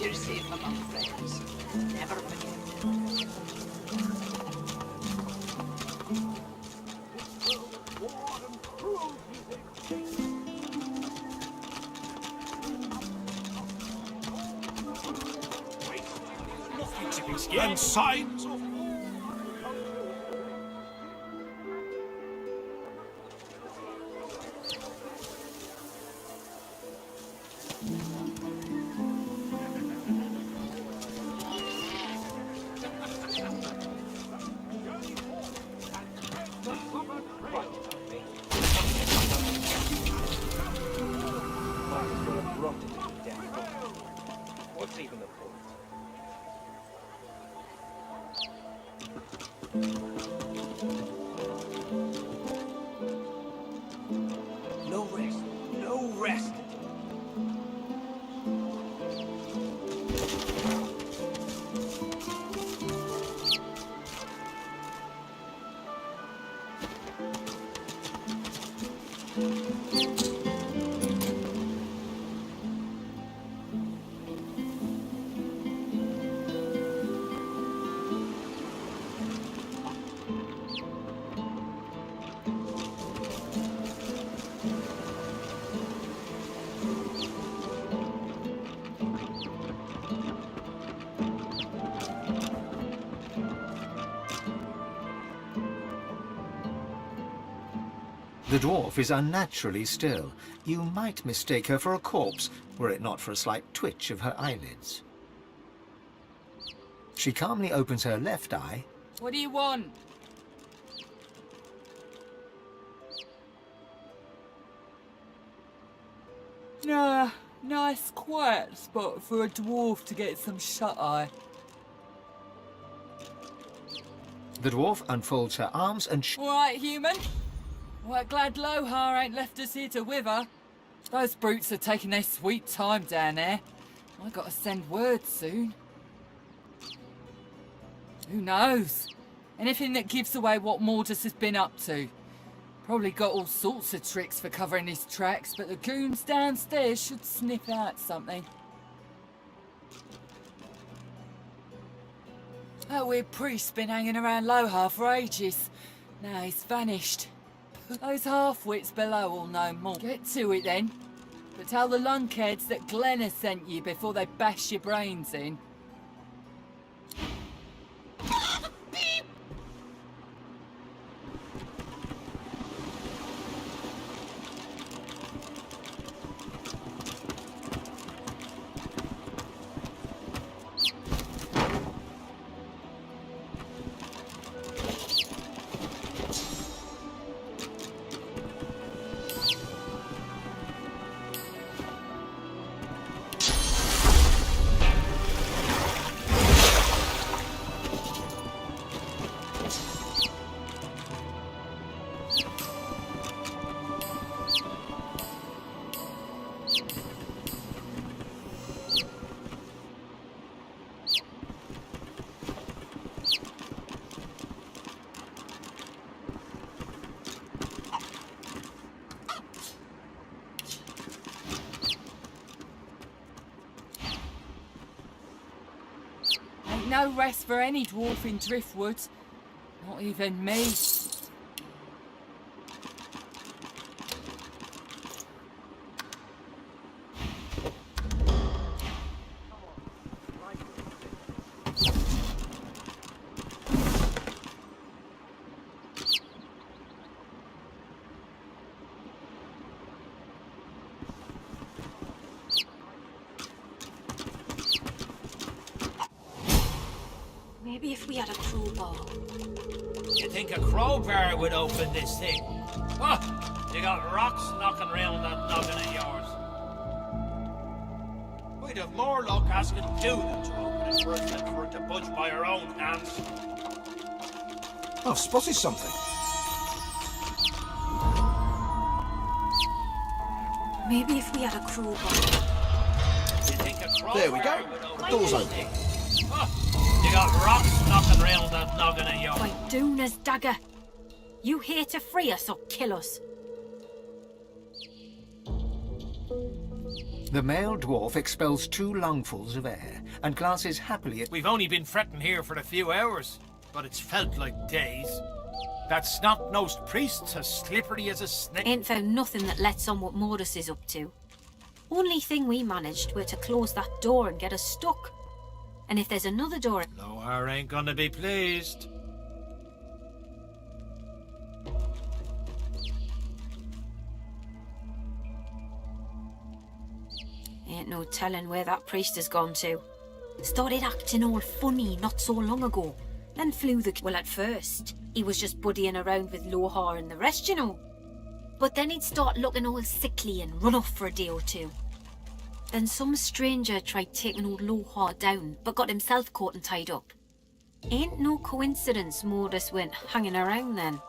You're safe among friends. Never forget. And signs of... No rest. No rest. The dwarf is unnaturally still. You might mistake her for a corpse, were it not for a slight twitch of her eyelids. She calmly opens her left eye. What do you want? Nah, nice quiet spot for a dwarf to get some shut-eye. The dwarf unfolds her arms and All right, human. Well, glad Lohar ain't left us here to wither. Those brutes are taking their sweet time down there. I gotta send word soon. Who knows? Anything that gives away what Mordus has been up to. Probably got all sorts of tricks for covering his tracks, but the goons downstairs should sniff out something. That weird priest's been hanging around Lohar for ages. Now he's vanished. Those half-wits below will know more. Get to it then. But tell the lunkheads that Glenn has sent you before they bash your brains in. No rest for any dwarf in Driftwood. Not even me. Maybe if we had a crowbar. You think a crowbar would open this thing? What? You got rocks knocking around that noggin of yours. We'd have more luck asking Duna to open it first than for it to budge by our own hands. I've spotted something. Maybe if we had a crowbar. You think a crowbar There we go. would open Door's this open. thing? What? You got rocks knocking around that noggin of yours. By Duna's dagger. You here to free us or kill us? the male dwarf expels 2 lungfuls of air and glances happily at... We've only been fretting here for a few hours, but it's felt like days. That snot-nosed priest's as slippery as a snake. Ain't found nothing that lets on what Mordus is up to. Only thing we managed were to close that door and get us stuck. And if there's another door... Lohar ain't gonna be pleased. Ain't no telling where that priest has gone to. Started acting all funny not so long ago. Then flew the... Well, at first, he was just buddying around with Lohar and the rest, you know. But then he'd start looking all sickly and run off for a day or two. Then some stranger tried taking old Lohar down, but got himself caught and tied up. Ain't no coincidence Morris went hanging around then.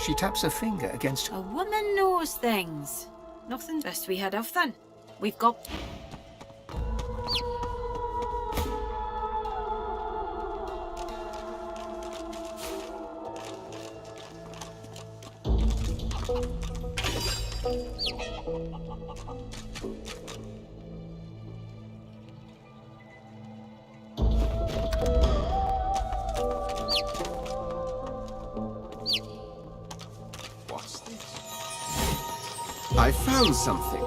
She taps her finger against... A woman knows things. Nothing best we head off then. We've got... What's this? I found something.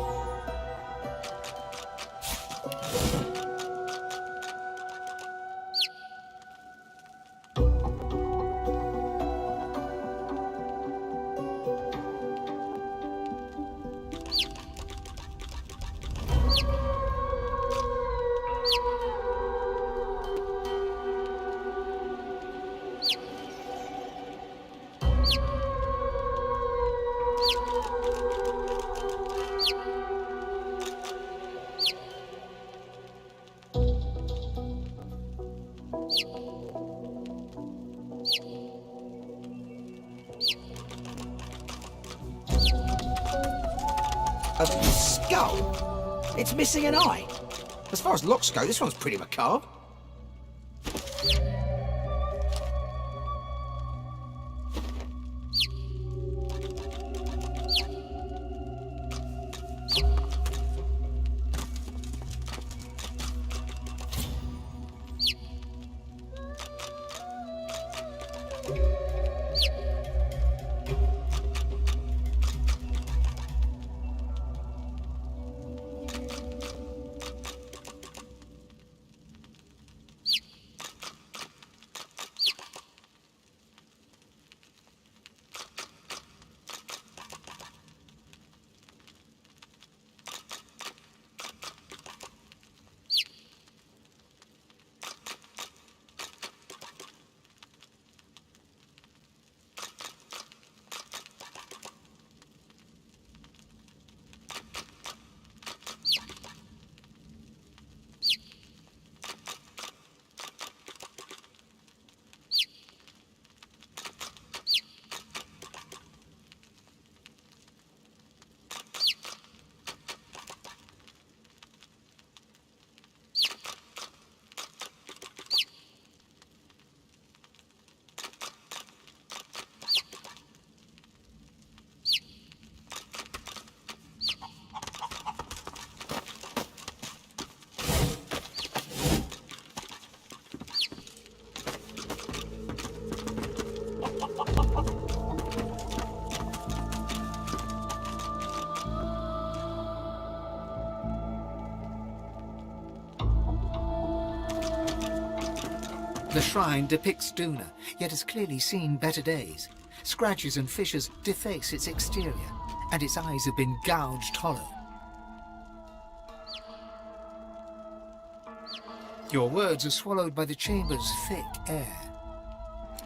A skull? It's missing an eye. As far as looks go, this one's pretty macabre. The shrine depicts Duna, yet has clearly seen better days. Scratches and fissures deface its exterior, and its eyes have been gouged hollow. Your words are swallowed by the chamber's thick air.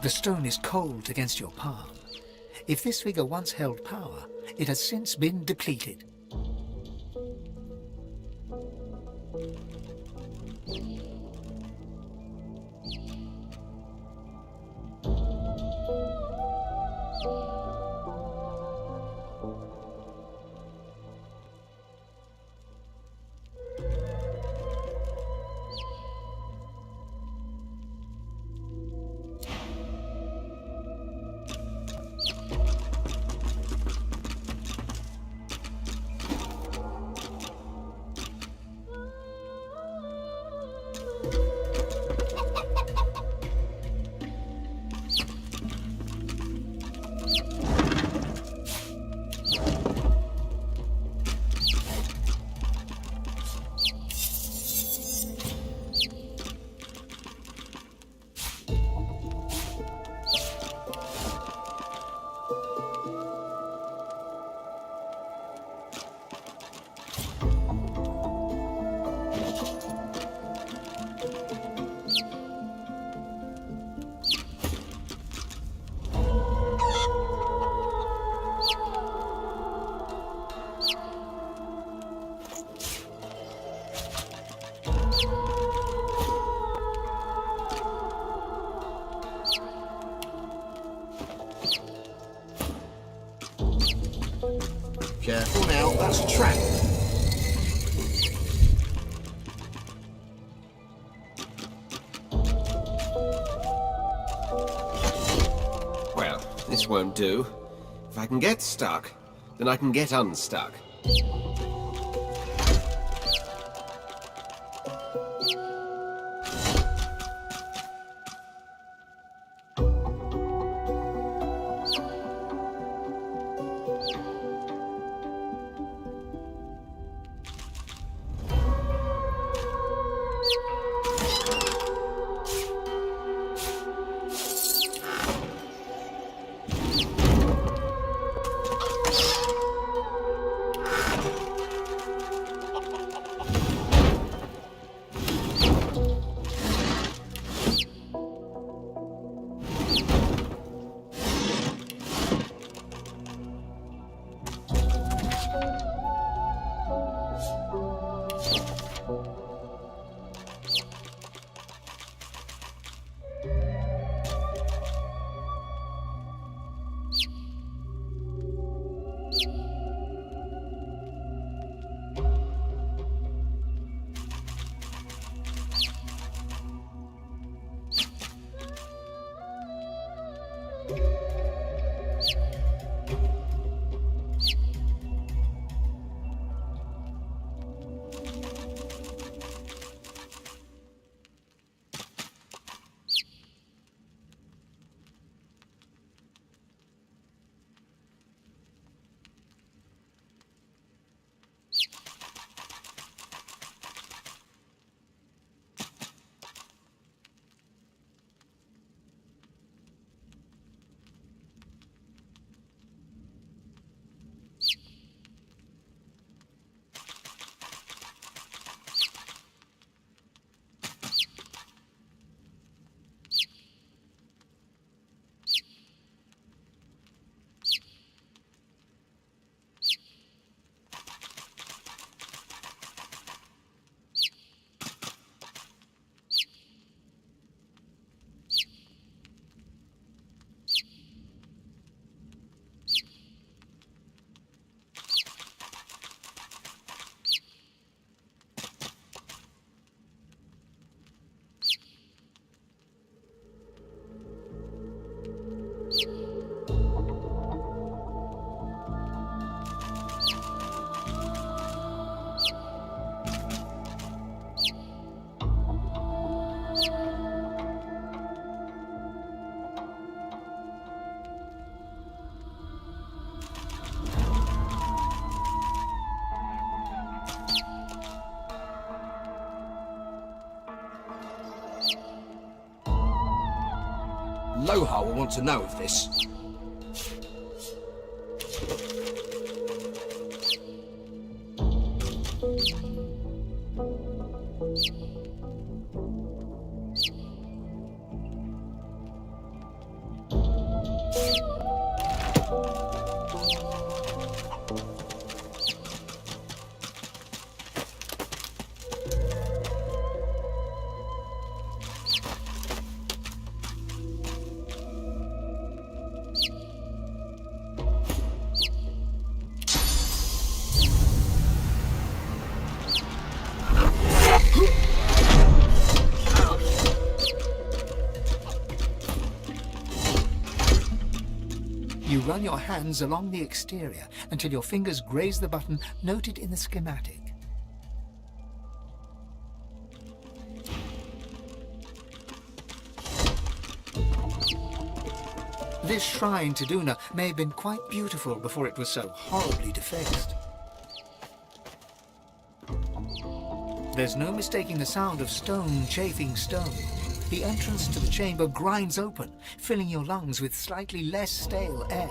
The stone is cold against your palm. If this figure once held power, it has since been depleted. Careful now, that's a trap. Well, this won't do. If I can get stuck, then I can get unstuck. Loha will want to know of this. You run your hands along the exterior until your fingers graze the button noted in the schematic. This shrine to Duna may have been quite beautiful before it was so horribly defaced. There's no mistaking the sound of stone chafing stone. The entrance to the chamber grinds open, filling your lungs with slightly less stale air.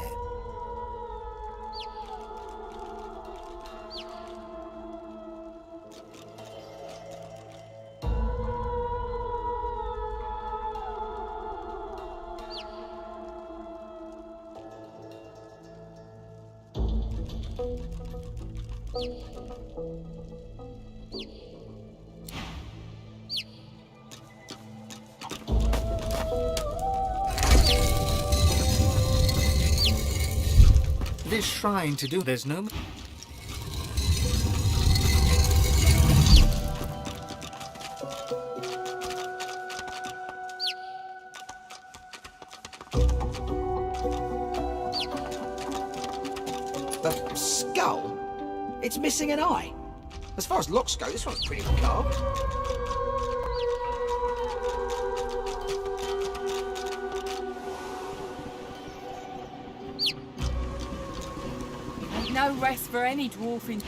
This shrine to do, there's no... A skull? It's missing an eye. As far as looks go, this one's pretty well carved. Ain't no rest for any dwarf in...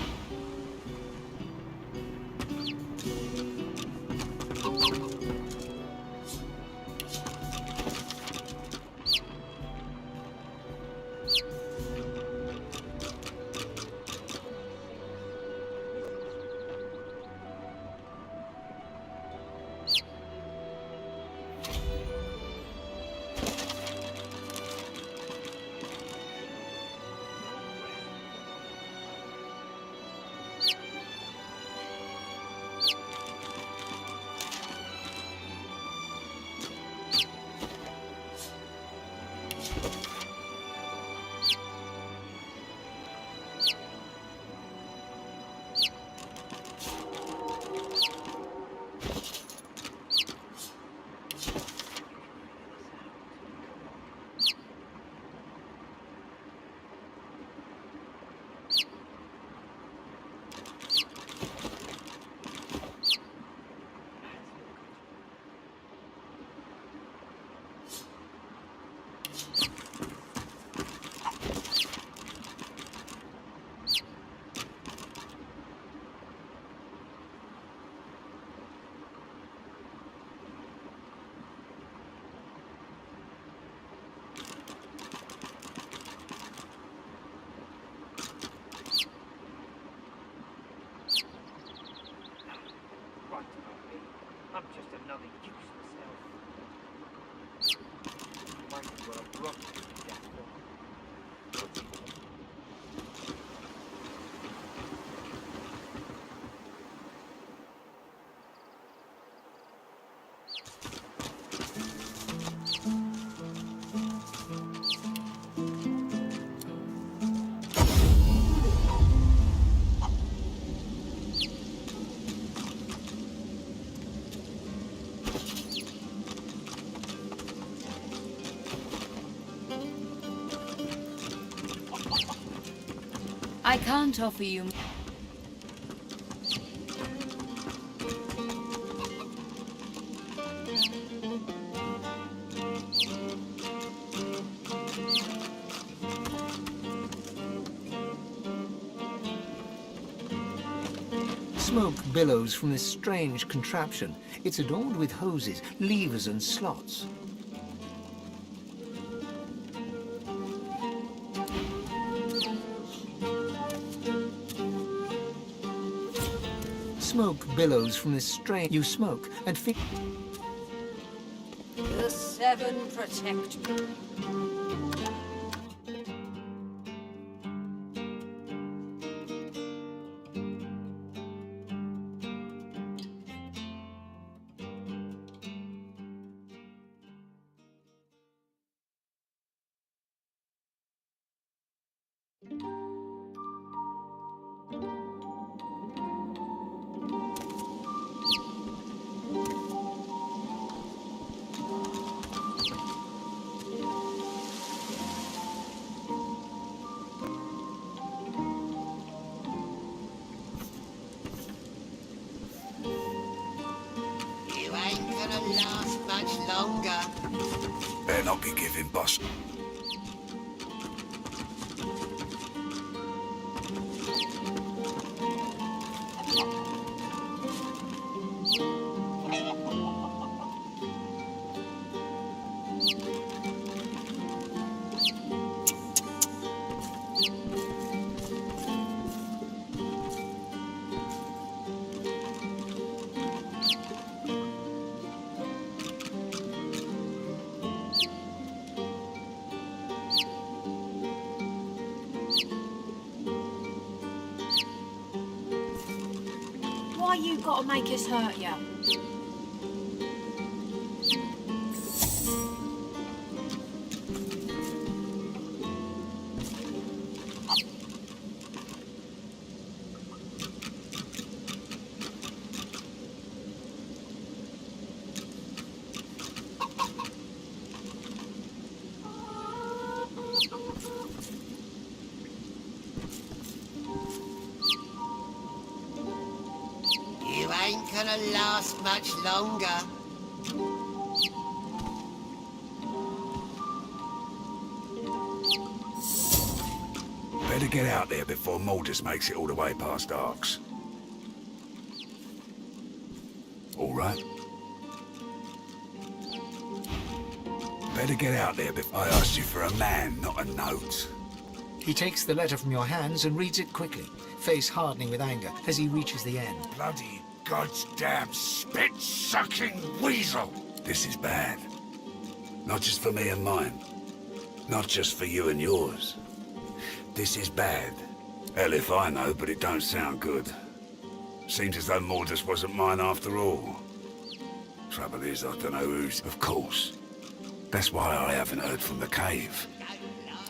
I'm just another useless elf. Might as well have rocked me to death. I can't offer you... Smoke billows from this strange contraption. It's adorned with hoses, levers and slots. Smoke billows from this strange... You smoke and think... The seven protect me. You ain't gonna last much longer. Better not be giving boss. Why you gotta make us hurt you? gonna last much longer. Better get out there before Maldus makes it all the way past Arks. All right? Better get out there before I asked you for a man, not a note. He takes the letter from your hands and reads it quickly, face hardening with anger as he reaches the end. Bloody goddamn spit-sucking weasel! This is bad. Not just for me and mine. Not just for you and yours. This is bad. Hell if I know, but it don't sound good. Seems as though Mordus wasn't mine after all. Trouble is, I don't know whose. Of course. That's why I haven't heard from the cave.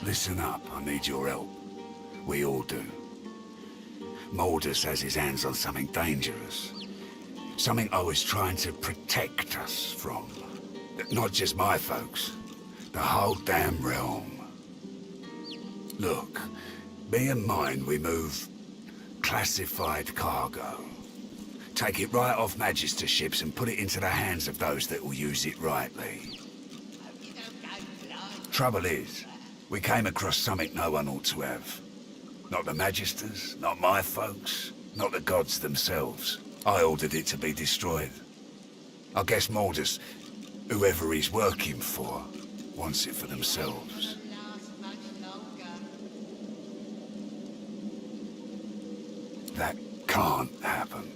Listen up, I need your help. We all do. Mordus has his hands on something dangerous. Something I was trying to protect us from. Not just my folks. The whole damn realm. Look, me and mine, we move classified cargo. Take it right off Magister ships and put it into the hands of those that will use it rightly. Trouble is, we came across something no one ought to have. Not the Magisters, not my folks, not the gods themselves. I ordered it to be destroyed. I guess Mordus, whoever he's working for, wants it for themselves. That can't happen.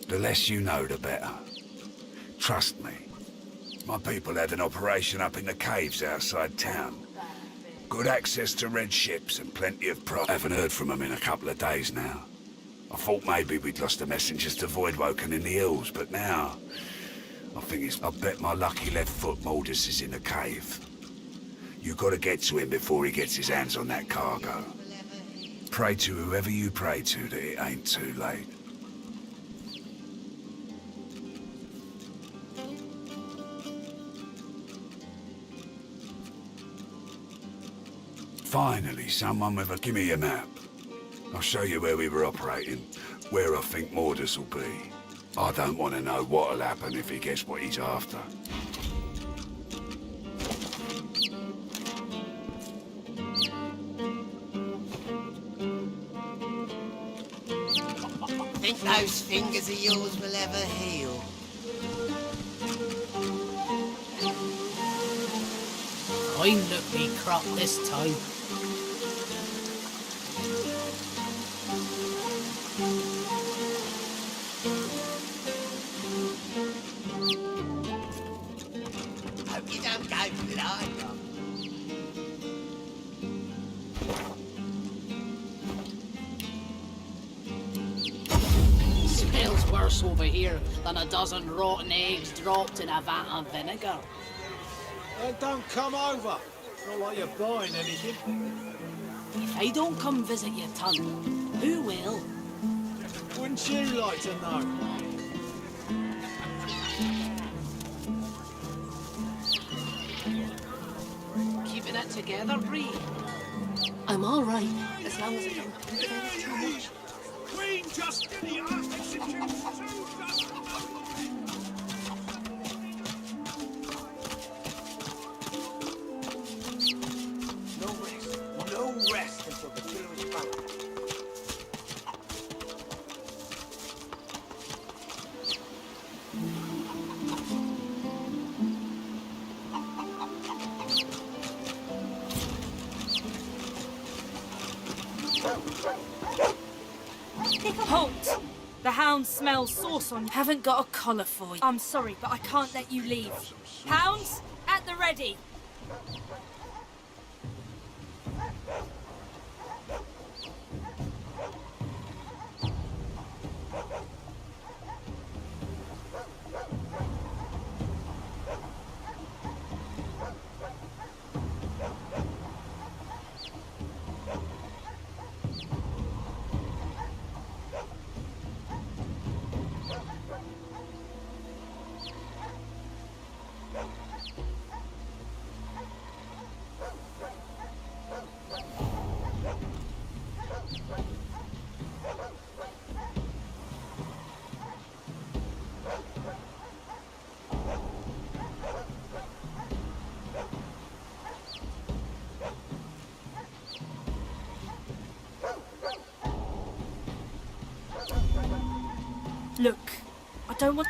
The less you know, the better. Trust me. My people had an operation up in the caves outside town. Good access to red ships and plenty of I haven't heard from them in a couple of days now. I thought maybe we'd lost the messengers to Voidwoken in the hills, but now I bet my lucky left foot Maldus is in the cave. You gotta get to him before he gets his hands on that cargo. Pray to whoever you pray to that it ain't too late. Finally, someone with a... Give me a map. I'll show you where we were operating, where I think Mordus will be. I don't want to know what'll happen if he gets what he's after. Think those fingers of yours will ever heal? I'm at me crop this time. Hope you don't go blind. Smells worse over here than a dozen rotten eggs dropped in a vat of vinegar. Then don't come over. Not like you're buying anything. If I don't come visit you, ton, who will? Wouldn't you like to know? Keeping it together, Bree? I'm all right, as long as I don't think too much. Queen Justinia executes No rest until the killer is found. Halt! The hound smells sauce on you. Haven't got a collar for you. I'm sorry, but I can't let you leave. Hounds, at the ready. I don't want...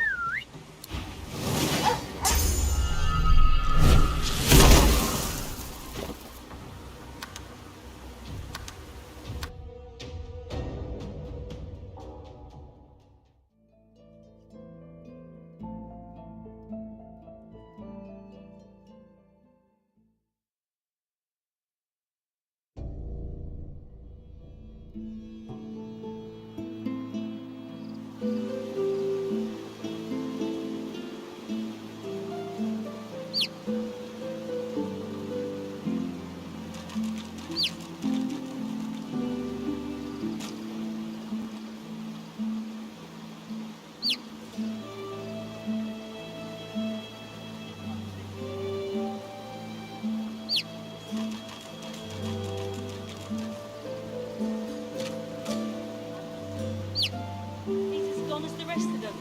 He's as gone as the rest of them.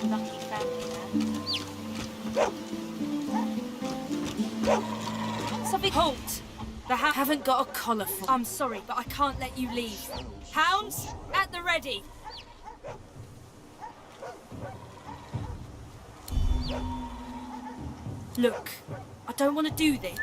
Unlucky family, man. Something... Halt! The haven't got a collar for... I'm sorry, but I can't let you leave. Hounds, at the ready. Look, I don't want to do this.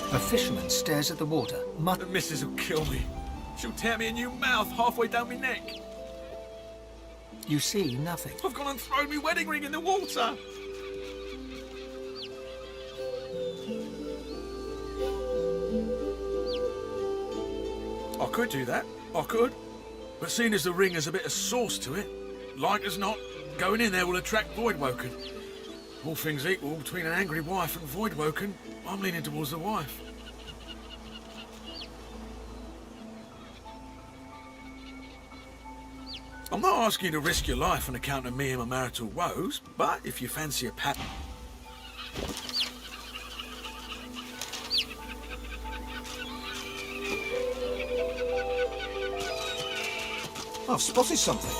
A fisherman stares at the water. The missus will kill me. She'll tear me a new mouth halfway down my neck. You see nothing. I've gone and thrown my wedding ring in the water. I could do that. I could. But seeing as the ring has a bit of sauce to it, like as not, going in there will attract Voidwoken. All things equal, between an angry wife and Voidwoken, I'm leaning towards the wife. I'm not asking you to risk your life on account of me and my marital woes, but if you fancy a pat... I've spotted something.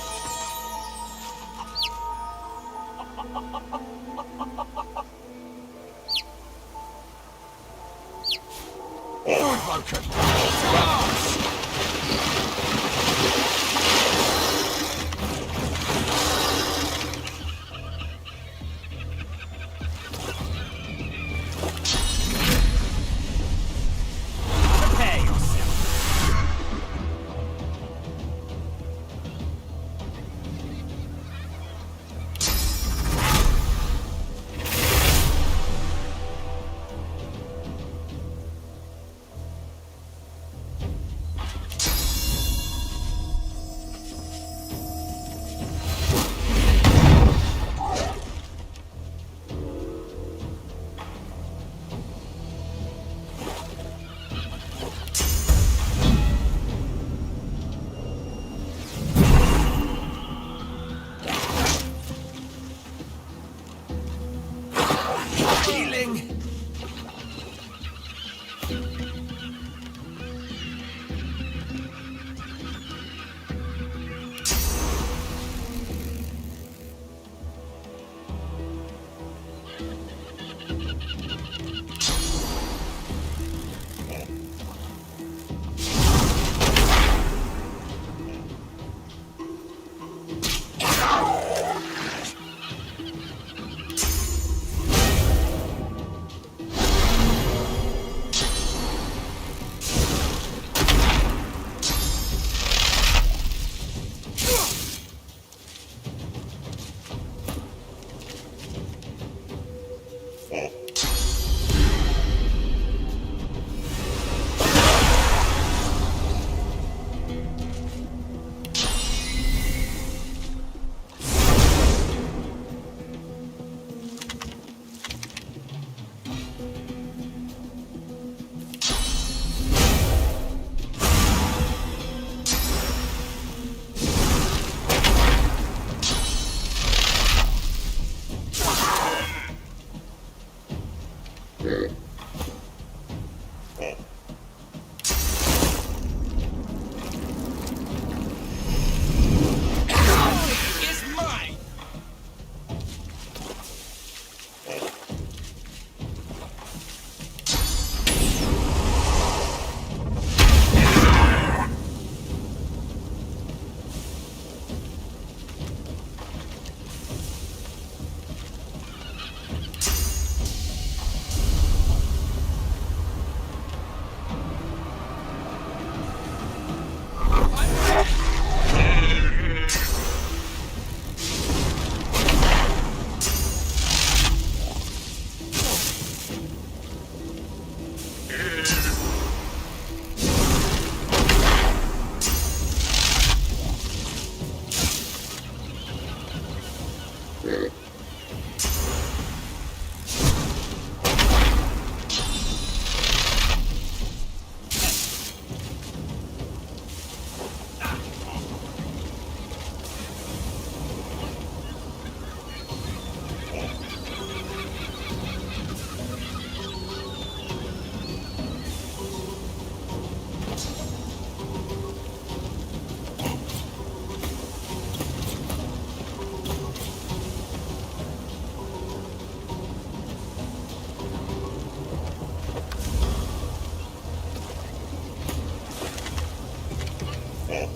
Huh?